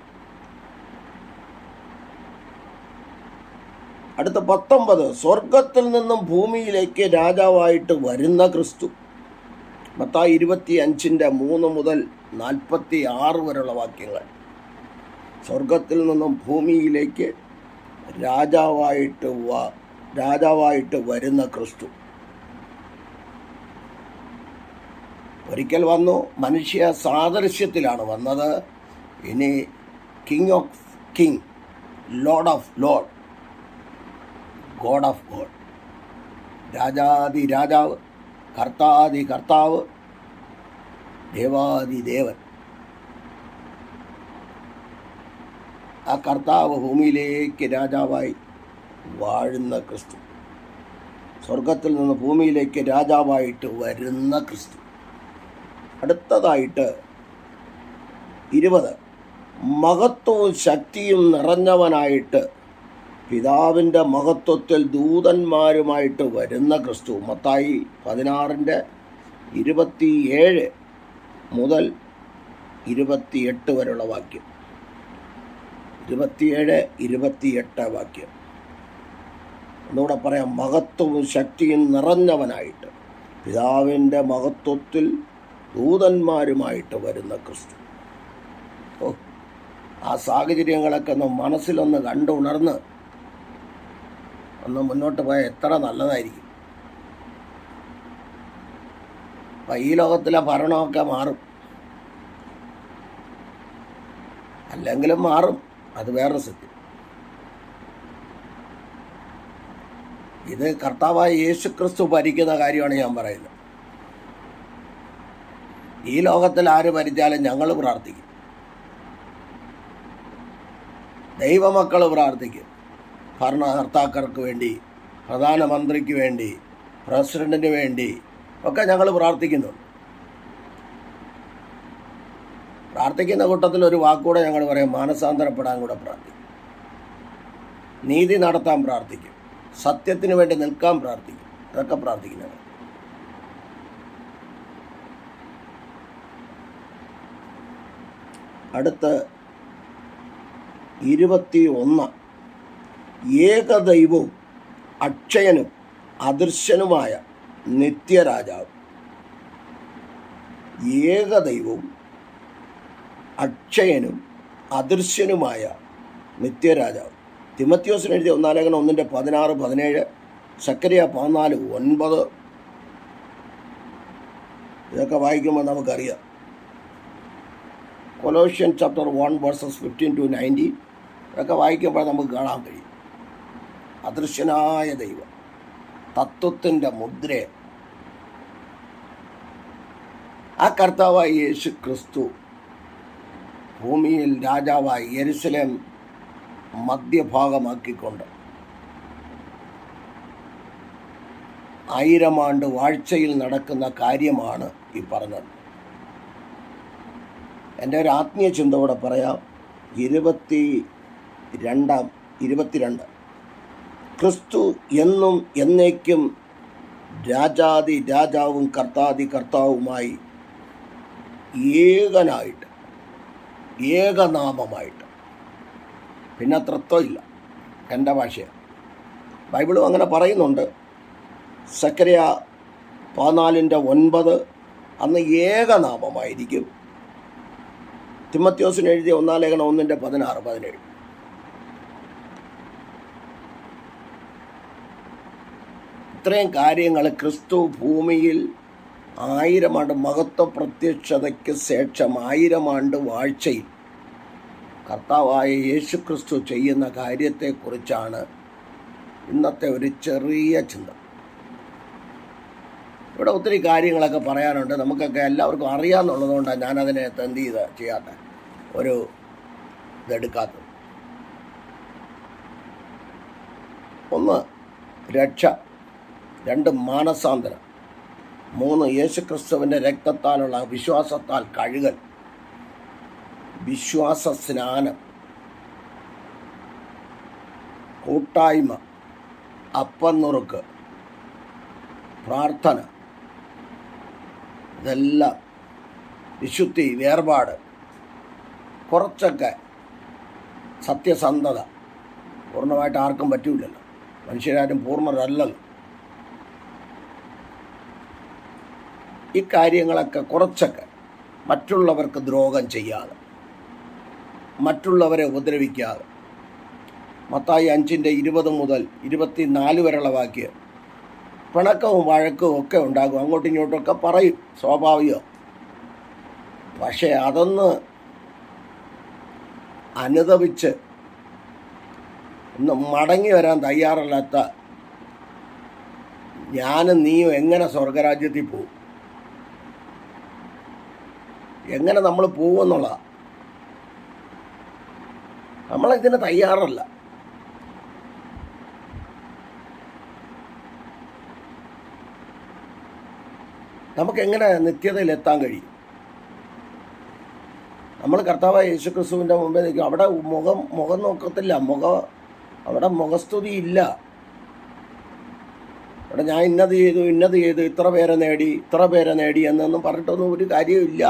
അടുത്ത 19, സ്വർഗത്തിൽ നിന്നും ഭൂമിയിലേക്ക് രാജാവായിട്ട് വരുന്ന ക്രിസ്തു. മത്തായി 25:3 മുതൽ 46 വരെയുള്ള വാക്യങ്ങൾ. സ്വർഗത്തിൽ നിന്നും ഭൂമിയിലേക്ക് രാജാവായിട്ട് വരുന്ന ക്രിസ്തു. ഒരിക്കൽ വന്നു, മനുഷ്യ സാദൃശ്യത്തിലാണ് വന്നത്. ഇനി king of king, lord of lord, God of God, രാജാതി രാജാവ്, കർത്താതി കർത്താവ്, ദേവാതി ദേവൻ. ആ കർത്താവ് ഭൂമിയിലേക്ക് രാജാവായി വാഴുന്ന ക്രിസ്തു. സ്വർഗത്തിൽ നിന്ന് ഭൂമിയിലേക്ക് രാജാവായിട്ട് വരുന്ന ക്രിസ്തു. അടുത്തതായിട്ട് 20, മഹത്വവും ശക്തിയും നിറഞ്ഞവനായിട്ട് പിതാവിൻ്റെ മഹത്വത്തിൽ ദൂതന്മാരുമായിട്ട് വരുന്ന ക്രിസ്തു. മത്തായി 16:27 മുതൽ 28 വരെയുള്ള വാക്യം. 27-28 വാക്യം. ഒന്നുകൂടെ പറയാം. മഹത്വവും ശക്തിയും നിറഞ്ഞവനായിട്ട് പിതാവിൻ്റെ മഹത്വത്തിൽ ദൂതന്മാരുമായിട്ട് വരുന്ന ക്രിസ്തു. ആ സാഹചര്യങ്ങളൊക്കെ ഒന്ന് മനസ്സിലൊന്ന് കണ്ടുണർന്ന് ഒന്ന് മുന്നോട്ട് പോയാൽ എത്ര നല്ലതായിരിക്കും. അപ്പം ഈ ലോകത്തിലെ ഭരണമൊക്കെ മാറും, അല്ലെങ്കിലും മാറും, അത് വേറെ സത്യം. ഇത് കർത്താവായ യേശുക്രിസ്തു ഭരിക്കുന്ന കാര്യമാണ് ഞാൻ പറയുന്നത്. ഈ ലോകത്തിൽ ആര് ഭരിച്ചാലും ഞങ്ങൾ പ്രാർത്ഥിക്കും, ദൈവമക്കൾ പ്രാർത്ഥിക്കും. ഭരണകർത്താക്കൾക്ക് വേണ്ടി, പ്രധാനമന്ത്രിക്ക് വേണ്ടി, പ്രസിഡന്റിന് വേണ്ടി ഒക്കെ ഞങ്ങൾ പ്രാർത്ഥിക്കുന്നുണ്ട്. പ്രാർത്ഥിക്കുന്ന കൂട്ടത്തിൽ ഒരു വാക്കുകൂടെ ഞങ്ങൾ പറയും, മാനസാന്തരപ്പെടാൻ കൂടെ പ്രാർത്ഥിക്കും, നീതി നടത്താൻ പ്രാർത്ഥിക്കും, സത്യത്തിന് വേണ്ടി നിൽക്കാൻ പ്രാർത്ഥിക്കും. ഇതൊക്കെ പ്രാർത്ഥിക്കുന്നത്. അടുത്ത് 21, ഏകദൈവവും അക്ഷയനും അദൃശ്യനുമായ നിത്യരാജാവ്. ഏകദൈവവും അക്ഷയനും അദൃശ്യനുമായ നിത്യരാജാവ്. തിമത്യോസിന് എഴുതിയ 1 ലേഖനം 1:16-17, സക്കറിയ 14:9. ഇതൊക്കെ വായിക്കുമ്പോൾ നമുക്കറിയാം. കൊലോഷ്യൻ ചാപ്റ്റർ 1:15-19 ഇതൊക്കെ വായിക്കുമ്പോൾ നമുക്ക് കാണാൻ കഴിയും. അദൃശ്യനായ ദൈവം, തത്വത്തിൻ്റെ മുദ്ര, ആ കർത്താവായ യേശു ക്രിസ്തു ഭൂമിയിൽ രാജാവായി യെരുശലേം മധ്യഭാഗമാക്കിക്കൊണ്ട് 1000 ആണ്ട് വാഴ്ചയിൽ നടക്കുന്ന കാര്യമാണ് ഈ പറഞ്ഞത്. എൻ്റെ ഒരു ആത്മീയ ചിന്തയോടെ പറയാം. 22 ക്രിസ്തു എന്നും എന്നേക്കും രാജാതി രാജാവും കർത്താതി കർത്താവുമായി ഏകനായിട്ട്, ഏകനാമമായിട്ട്. പിന്നെ തൃത്വമില്ല. എൻ്റെ ഭാഷയാണ്. ബൈബിളും അങ്ങനെ പറയുന്നുണ്ട്. സക്കറിയ 14:9 അന്ന് ഏകനാമമായിരിക്കും. തിമത്യോസിന് എഴുതിയ 1 ലേഖനം 1:16-17. ഇത്രയും കാര്യങ്ങൾ ക്രിസ്തു ഭൂമിയിൽ 1000 ആണ്ട് മഹത്വ പ്രത്യക്ഷതയ്ക്ക് ശേഷം 1000 ആണ്ട് വാഴ്ചയിൽ കർത്താവായ യേശു ക്രിസ്തു ചെയ്യുന്ന കാര്യത്തെക്കുറിച്ചാണ് ഇന്നത്തെ ഒരു ചെറിയ ചിന്ത. ഇവിടെ ഒത്തിരി കാര്യങ്ങളൊക്കെ പറയാനുണ്ട്. നമുക്കൊക്കെ എല്ലാവർക്കും അറിയാമെന്നുള്ളത് കൊണ്ടാണ് ഞാനതിനെ എന്ത് ചെയ്യാത്ത ഒരു ഇതെടുക്കാത്തത്. ഒന്ന്, രക്ഷ. 2, മാനസാന്തരം. 3, യേശുക്രിസ്തുവിൻ്റെ രക്തത്താലുള്ള വിശ്വാസത്താൽ കഴുകൽ, വിശ്വാസ സ്നാനം, കൂട്ടായ്മ, അപ്പം നുറുക്ക്, പ്രാർത്ഥന, ഇതെല്ലാം വിശുദ്ധി, വേർപാട്, കുറച്ചൊക്കെ സത്യസന്ധത. പൂർണ്ണമായിട്ട് ആർക്കും പറ്റൂലല്ലോ, മനുഷ്യരാരും പൂർണ്ണരല്ലല്ലോ. ഈ കാര്യങ്ങളൊക്കെ കുറച്ചൊക്കെ മറ്റുള്ളവർക്ക് ദ്രോഹം ചെയ്യാതെ, മറ്റുള്ളവരെ ഉപദ്രവിക്കാതെ. മത്തായി 5:20 മുതൽ 24 വരെയുള്ള വാക്യം. പിണക്കവും വഴക്കും ഒക്കെ ഉണ്ടാകും, അങ്ങോട്ടും ഇങ്ങോട്ടുമൊക്കെ പറയും, സ്വാഭാവികം. പക്ഷേ അതൊന്ന് അനുദപിച്ച് ഒന്ന് മടങ്ങി വരാൻ തയ്യാറല്ലാത്ത ഞാനും നീയും എങ്ങനെ സ്വർഗരാജ്യത്തിൽ പോകും? എങ്ങനെ നമ്മൾ പോകുമെന്നുള്ളതാണ്. നമ്മളിതിന് തയ്യാറല്ല. നമുക്കെങ്ങനെ നിത്യതയിൽ എത്താൻ കഴിയും? നമ്മൾ കർത്താവായ യേശുക്രിസ്തുവിൻ്റെ മുമ്പേ നിൽക്കും. അവിടെ മുഖം നോക്കത്തില്ല, അവിടെ മുഖസ്തുതി ഇല്ല. അവിടെ ഞാൻ ഇന്നത് ചെയ്തു, ഇത്ര പേരെ നേടി എന്നൊന്നും പറഞ്ഞിട്ടൊന്നും ഒരു കാര്യമില്ല.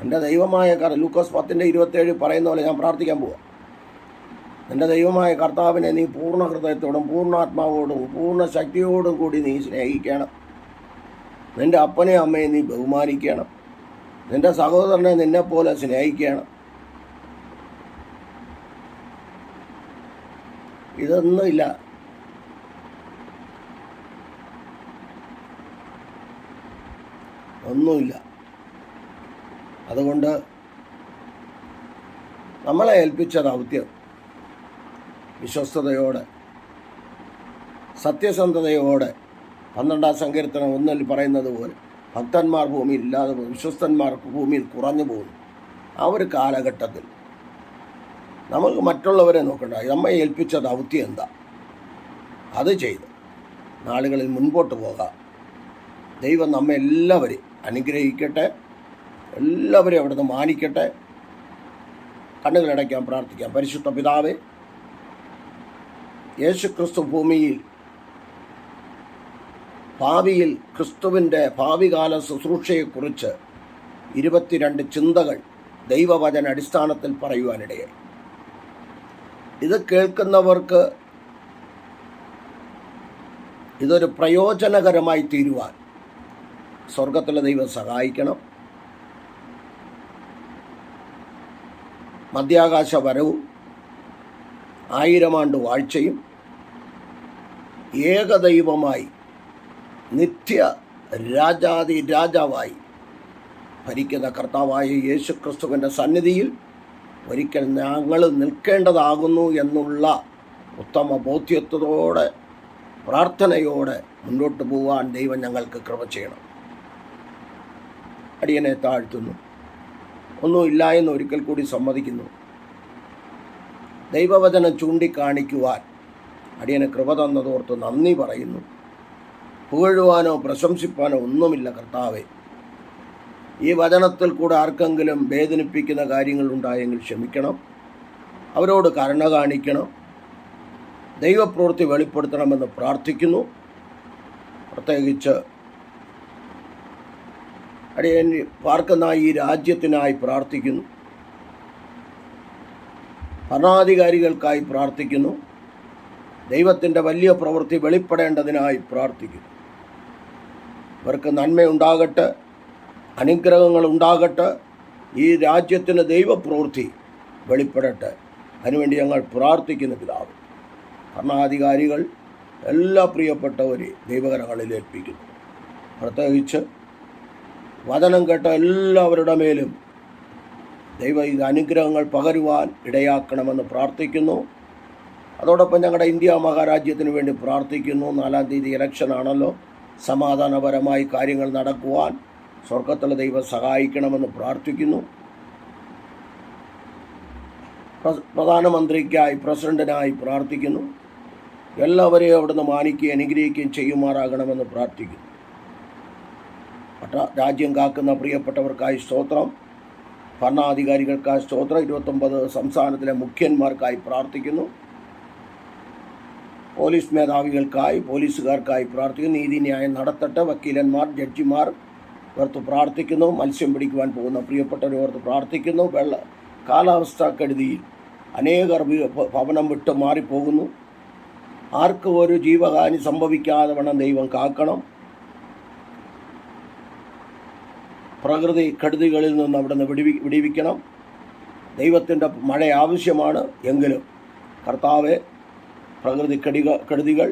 എൻ്റെ ദൈവമായ ലൂക്കോസ് 10:27 പറയുന്ന പോലെ ഞാൻ പ്രാർത്ഥിക്കാൻ പോവാം. എൻ്റെ ദൈവമായ കർത്താവിനെ നീ പൂർണ്ണ ഹൃദയത്തോടും പൂർണ്ണാത്മാവോടും പൂർണ്ണ ശക്തിയോടും കൂടി നീ സ്നേഹിക്കണം. നിൻ്റെ അപ്പനെയും അമ്മയെ നീ ബഹുമാനിക്കണം. നിൻ്റെ സഹോദരനെ നിന്നെപ്പോലെ സ്നേഹിക്കണം. ഇതൊന്നുമില്ല. ഒന്നുമില്ല. അതുകൊണ്ട് നമ്മളെ ഏൽപ്പിച്ച ദൗത്യം വിശ്വസ്തയോടെ, സത്യസന്ധതയോടെ, 12-ാം സങ്കീർത്തനം 1 പറയുന്നത് പോലെ ഭക്തന്മാർ ഭൂമിയിൽ ഇല്ലാതെ പോകും, വിശ്വസ്തന്മാർ ഭൂമിയിൽ കുറഞ്ഞു പോകുന്നു. ആ ഒരു കാലഘട്ടത്തിൽ നമുക്ക് മറ്റുള്ളവരെ നോക്കണ്ട. നമ്മെ ഏൽപ്പിച്ച ദൗത്യം എന്താ, അത് ചെയ്ത് നാളുകളിൽ മുൻപോട്ട് പോകാം. ദൈവം നമ്മെ എല്ലാവരെയും അനുഗ്രഹിക്കട്ടെ, എല്ലാവരെയും അവിടുന്ന് മാനിക്കട്ടെ. കണ്ണുകളടയ്ക്കാൻ പ്രാർത്ഥിക്കാം. പരിശുദ്ധ പിതാവേ, യേശുക്രിസ്തു ഭൂമിയിൽ ഭാവിയിൽ ക്രിസ്തുവിൻ്റെ ഭാവികാല ശുശ്രൂഷയെക്കുറിച്ച് 22 ചിന്തകൾ ദൈവവചന അടിസ്ഥാനത്തിൽ പറയുവാനിടയായി. ഇത് കേൾക്കുന്നവർക്ക് ഇതൊരു പ്രയോജനകരമായി തീരുവാൻ സ്വർഗത്തിലെ ദൈവം സഹായിക്കണം. മധ്യാകാശ വരവും 1000 ആണ്ട് വാഴ്ചയും ഏകദൈവമായി നിത്യ രാജാവായി ഭരിക്കുന്ന കർത്താവായ യേശുക്രിസ്തുവിൻ്റെ സന്നിധിയിൽ ഒരിക്കൽ ഞങ്ങൾ നിൽക്കേണ്ടതാകുന്നു എന്നുള്ള ഉത്തമ ബോധ്യത്തോടെ പ്രാർത്ഥനയോടെ മുന്നോട്ട് പോകാൻ ദൈവം ഞങ്ങൾക്ക് കൃപ ചെയ്യണം. അടിയനെ താഴ്ത്തുന്നു. ഒന്നുമില്ല എന്ന് ഒരിക്കൽ കൂടി സമ്മതിക്കുന്നു. ദൈവവചനം ചൂണ്ടിക്കാണിക്കുവാൻ അടിയനെ കൃപ തന്നതോർത്ത് നന്ദി പറയുന്നു. പുകഴുവാനോ പ്രശംസിപ്പാനോ ഒന്നുമില്ല കർത്താവേ. ഈ വചനത്തിൽ കൂടെ ആർക്കെങ്കിലും വേദനിപ്പിക്കുന്ന കാര്യങ്ങളുണ്ടായെങ്കിൽ ക്ഷമിക്കണം. അവരോട് കരുണ കാണിക്കണം. ദൈവപ്രവൃത്തി വെളിപ്പെടുത്തണമെന്ന് പ്രാർത്ഥിക്കുന്നു. പ്രത്യേകിച്ച് അടിയൻ പാർക്കുന്ന ഈ രാജ്യത്തിനായി പ്രാർത്ഥിക്കുന്നു. ഭരണാധികാരികൾക്കായി പ്രാർത്ഥിക്കുന്നു. ദൈവത്തിൻ്റെ വലിയ പ്രവൃത്തി വെളിപ്പെടേണ്ടതിനായി പ്രാർത്ഥിക്കുന്നു. ഇവർക്ക് നന്മയുണ്ടാകട്ടെ, അനുഗ്രഹങ്ങൾ ഉണ്ടാകട്ടെ. ഈ രാജ്യത്തിന് ദൈവപ്രവൃത്തി വെളിപ്പെടട്ടെ. അതിനുവേണ്ടി ഞങ്ങൾ പ്രാർത്ഥിക്കുന്ന പിതാവ്. ഭരണാധികാരികൾ എല്ലാ പ്രിയപ്പെട്ടവരെ ദൈവകരങ്ങളിൽ ഏൽപ്പിക്കുന്നു. പ്രത്യേകിച്ച് വചനം കേട്ട എല്ലാവരുടെ മേലും ദൈവ അനുഗ്രഹങ്ങൾ പകരുവാൻ ഇടയാക്കണമെന്ന് പ്രാർത്ഥിക്കുന്നു. അതോടൊപ്പം ഞങ്ങളുടെ ഇന്ത്യ മഹാരാജ്യത്തിന് വേണ്ടി പ്രാർത്ഥിക്കുന്നു. 4-ാം തീയതി ഇലക്ഷനാണല്ലോ. സമാധാനപരമായി കാര്യങ്ങൾ നടക്കുവാൻ സ്വർഗത്തിലെ ദൈവം സഹായിക്കണമെന്ന് പ്രാർത്ഥിക്കുന്നു. പ്രധാനമന്ത്രിക്കായി, പ്രസിഡന്റിനായി പ്രാർത്ഥിക്കുന്നു. എല്ലാവരെയും അവിടുന്ന് മാനിക്കുകയും അനുഗ്രഹിക്കുകയും ചെയ്യുമാറാകണമെന്ന് പ്രാർത്ഥിക്കുന്നു. രാജ്യം കാക്കുന്ന പ്രിയപ്പെട്ടവർക്കായി സ്തോത്രം. ഭരണാധികാരികൾക്കായി സ്തോത്രം. 29 സംസ്ഥാനത്തിലെ മുഖ്യന്മാർക്കായി പ്രാർത്ഥിക്കുന്നു. പോലീസ് മേധാവികൾക്കായി, പോലീസുകാർക്കായി പ്രാർത്ഥിക്കുന്നു. നീതിന്യായം നടത്തട്ടെ. വക്കീലന്മാർ, ജഡ്ജിമാർ ഓർത്ത് പ്രാർത്ഥിക്കുന്നു. മത്സ്യം പിടിക്കുവാൻ പോകുന്ന പ്രിയപ്പെട്ടവരെ ഓർത്ത് പ്രാർത്ഥിക്കുന്നു. കാലാവസ്ഥാ കെടുതിയിൽ അനേകർ ഭവനം വിട്ട് മാറിപ്പോകുന്നു. ആർക്കും ഒരു ജീവഹാനി സംഭവിക്കാതെ വേണം ദൈവം കാക്കണം. പ്രകൃതി കെടുതികളിൽ നിന്ന് അവിടെ നിന്ന് വിടിവിക്കണം. ദൈവത്തിൻ്റെ മഴ ആവശ്യമാണ്. എങ്കിലും കർത്താവെ, പ്രകൃതി കെടുതികൾ,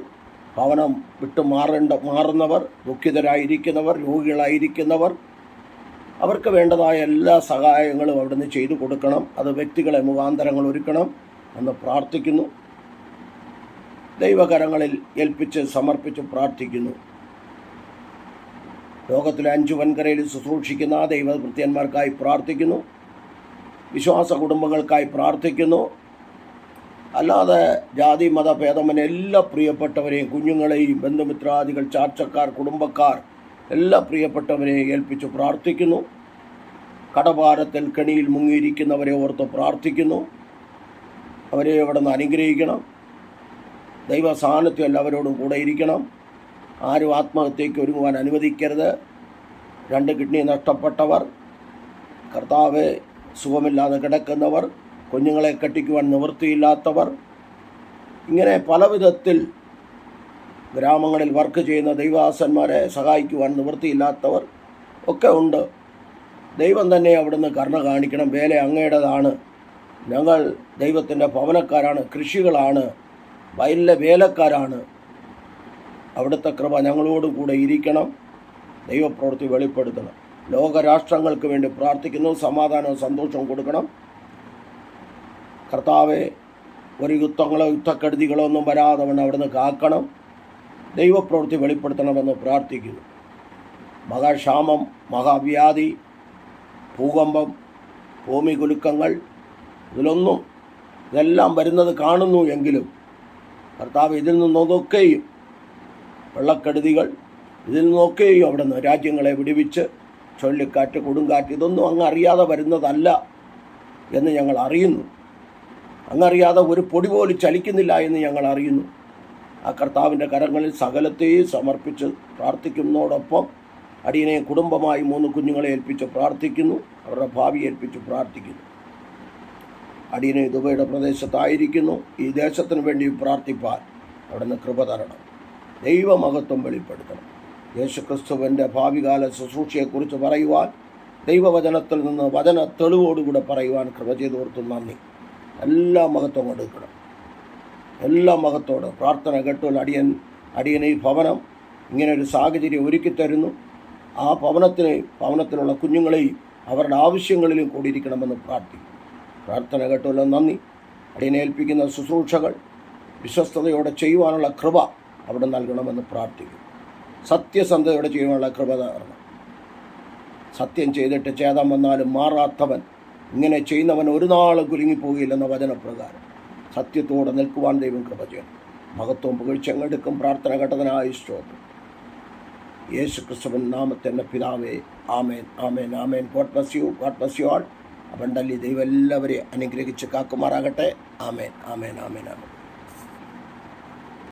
ഭവനം വിട്ട് മാറുന്നവർ, ദുഃഖിതരായിരിക്കുന്നവർ, രോഗികളായിരിക്കുന്നവർ, അവർക്ക് വേണ്ടതായ എല്ലാ സഹായങ്ങളും അവിടുന്ന് ചെയ്തു കൊടുക്കണം. അത് വ്യക്തികളെ മുഖാന്തരങ്ങൾ ഒരുക്കണം എന്ന് പ്രാർത്ഥിക്കുന്നു. ദൈവകരങ്ങളിൽ ഏൽപ്പിച്ച് സമർപ്പിച്ച് പ്രാർത്ഥിക്കുന്നു. ലോകത്തിലെ 5 വൻകരയിൽ ശുശ്രൂഷിക്കുന്ന ദൈവഭൃത്യന്മാർക്കായി പ്രാർത്ഥിക്കുന്നു. വിശ്വാസ കുടുംബങ്ങൾക്കായി പ്രാർത്ഥിക്കുന്നു. അല്ലാതെ ജാതി മത ഭേദമന്യേ എല്ലാ പ്രിയപ്പെട്ടവരെയും, കുഞ്ഞുങ്ങളെയും, ബന്ധുമിത്രാദികൾ, ചാർച്ചക്കാർ, കുടുംബക്കാർ, എല്ലാ പ്രിയപ്പെട്ടവരെയും ഏൽപ്പിച്ച് പ്രാർത്ഥിക്കുന്നു. കടഭാരത്തിൽ കെണിയിൽ മുങ്ങിയിരിക്കുന്നവരെ ഓർത്ത് പ്രാർത്ഥിക്കുന്നു. അവരെ അവിടെ നിന്ന് അനുഗ്രഹിക്കണം. ദൈവ സാന്നിധ്യം എല്ലാവരോടും കൂടെ ഇരിക്കണം. ആരും ആത്മഹത്യയ്ക്ക് ഒരുങ്ങുവാൻ അനുവദിക്കരുത്. 2 കിഡ്നി നഷ്ടപ്പെട്ടവർ, കർത്താവെ സുഖമില്ലാതെ കിടക്കുന്നവർ, കുഞ്ഞുങ്ങളെ കെട്ടിക്കുവാൻ നിവൃത്തിയില്ലാത്തവർ, ഇങ്ങനെ പല വിധത്തിൽ ഗ്രാമങ്ങളിൽ വർക്ക് ചെയ്യുന്ന ദൈവദാസന്മാരെ സഹായിക്കുവാൻ നിവൃത്തിയില്ലാത്തവർ ഒക്കെ ഉണ്ട്. ദൈവം തന്നെ അവിടുന്ന് കരുണ കാണിക്കണം. വേല അങ്ങയുടേതാണ്. ഞങ്ങൾ ദൈവത്തിൻ്റെ ഭവനക്കാരാണ്, കൃഷികളാണ്, വയലിലെ വേലക്കാരാണ്. അവിടുത്തെ കൃപ ഞങ്ങളോടും കൂടെ ഇരിക്കണം. ദൈവപ്രവൃത്തി വെളിപ്പെടുത്തണം. ലോകരാഷ്ട്രങ്ങൾക്ക് വേണ്ടി പ്രാർത്ഥിക്കുന്നു. സമാധാനവും സന്തോഷവും കൊടുക്കണം. കർത്താവെ, ഒരു യുദ്ധക്കെടുതികളോ ഒന്നും വരാതെ വണ്ണം അവിടുന്ന് കാക്കണം. ദൈവപ്രവൃത്തി വെളിപ്പെടുത്തണമെന്ന് പ്രാർത്ഥിക്കുന്നു. മഹാക്ഷാമം, മഹാവ്യാധി, ഭൂകമ്പം, ഭൂമികുലുക്കങ്ങൾ, ഇതെല്ലാം വരുന്നത് കാണുന്നു. എങ്കിലും കർത്താവ്, ഇതിൽ നിന്നൊക്കെയും, വെള്ളക്കെടുതികൾ, ഇതിൽ നിന്നൊക്കെയും അവിടുന്ന് രാജ്യങ്ങളെ വിടുവിച്ച്, ചുഴലിക്കാറ്റ്, കൊടുങ്കാറ്റ്, ഇതൊന്നും അങ്ങ് അറിയാതെ വരുന്നതല്ല എന്ന് ഞങ്ങൾ അറിയുന്നു. അങ്ങറിയാതെ ഒരു പൊടി പോലും ചലിക്കുന്നില്ല എന്ന് ഞങ്ങൾ അറിയുന്നു. ആ കർത്താവിൻ്റെ കരങ്ങളിൽ സകലത്തെയും സമർപ്പിച്ച് പ്രാർത്ഥിക്കുന്നതോടൊപ്പം അടിയനെ കുടുംബമായി 3 കുഞ്ഞുങ്ങളെ ഏൽപ്പിച്ച് പ്രാർത്ഥിക്കുന്നു. അവരുടെ ഭാവി ഏൽപ്പിച്ച് പ്രാർത്ഥിക്കുന്നു. അടിയനെ ദുബൈയുടെ പ്രദേശത്തായിരിക്കുന്നു. ഈ ദേശത്തിന് വേണ്ടി പ്രാർത്ഥിപ്പാൻ അവിടുന്ന് കൃപ തരണം. ദൈവമഹത്വം വെളിപ്പെടുത്തണം. യേശുക്രിസ്തുവിൻ്റെ ഭാവികാല ശുശ്രൂഷയെക്കുറിച്ച് പറയുവാൻ, ദൈവവചനത്തിൽ നിന്ന് വചന തെളിവോടുകൂടെ പറയുവാൻ കൃപ ചെയ്തോർത്ത് നന്ദി. എല്ലാ മഹത്വം കൊടുക്കണം. എല്ലാ മഹത്വത്തോടെ പ്രാർത്ഥന കേട്ടുള്ള അടിയനെ ഈ ഭവനം ഇങ്ങനൊരു സാഹചര്യം ഒരുക്കിത്തരുന്നു. ആ ഭവനത്തിലുള്ള കുഞ്ഞുങ്ങളെയും അവരുടെ ആവശ്യങ്ങളിലും കൂടിയിരിക്കണമെന്ന് പ്രാർത്ഥിക്കും. പ്രാർത്ഥന കേട്ടുള്ള നന്ദി. അടിയനെ ഏൽപ്പിക്കുന്ന ശുശ്രൂഷകൾ വിശ്വസ്തയോടെ ചെയ്യുവാനുള്ള കൃപ അവിടെ നൽകണമെന്ന് പ്രാർത്ഥിക്കും. സത്യസന്ധതയോടെ ചെയ്യുവാനുള്ള കൃപ തരണം. സത്യം ചെയ്തിട്ട് ഛേദം വന്നാലും മാറാത്തവൻ, ഇങ്ങനെ ചെയ്യുന്നവൻ ഒരു നാളും കുലുങ്ങിപ്പോകില്ലെന്ന വചനപ്രകാരം സത്യത്തോടെ നിൽക്കുവാൻ ദൈവം കൃപ ചെയ്യണം. മഹത്വം പുകഴ്ചെടുക്കും. പ്രാർത്ഥന ഘട്ടത്തിനായി സ്തോത്രം. യേശു ക്രിസ്തുവിൻ നാമത്തിൻ്റെ പിതാവേ, amen, amen, amen. God bless you, God bless you all. Abundantly ദൈവം എല്ലാവരെയും അനുഗ്രഹിച്ച് കാക്കുമാറാകട്ടെ. ആമേൻ, ആമേൻ, ആമേൻ, ആമേൻ.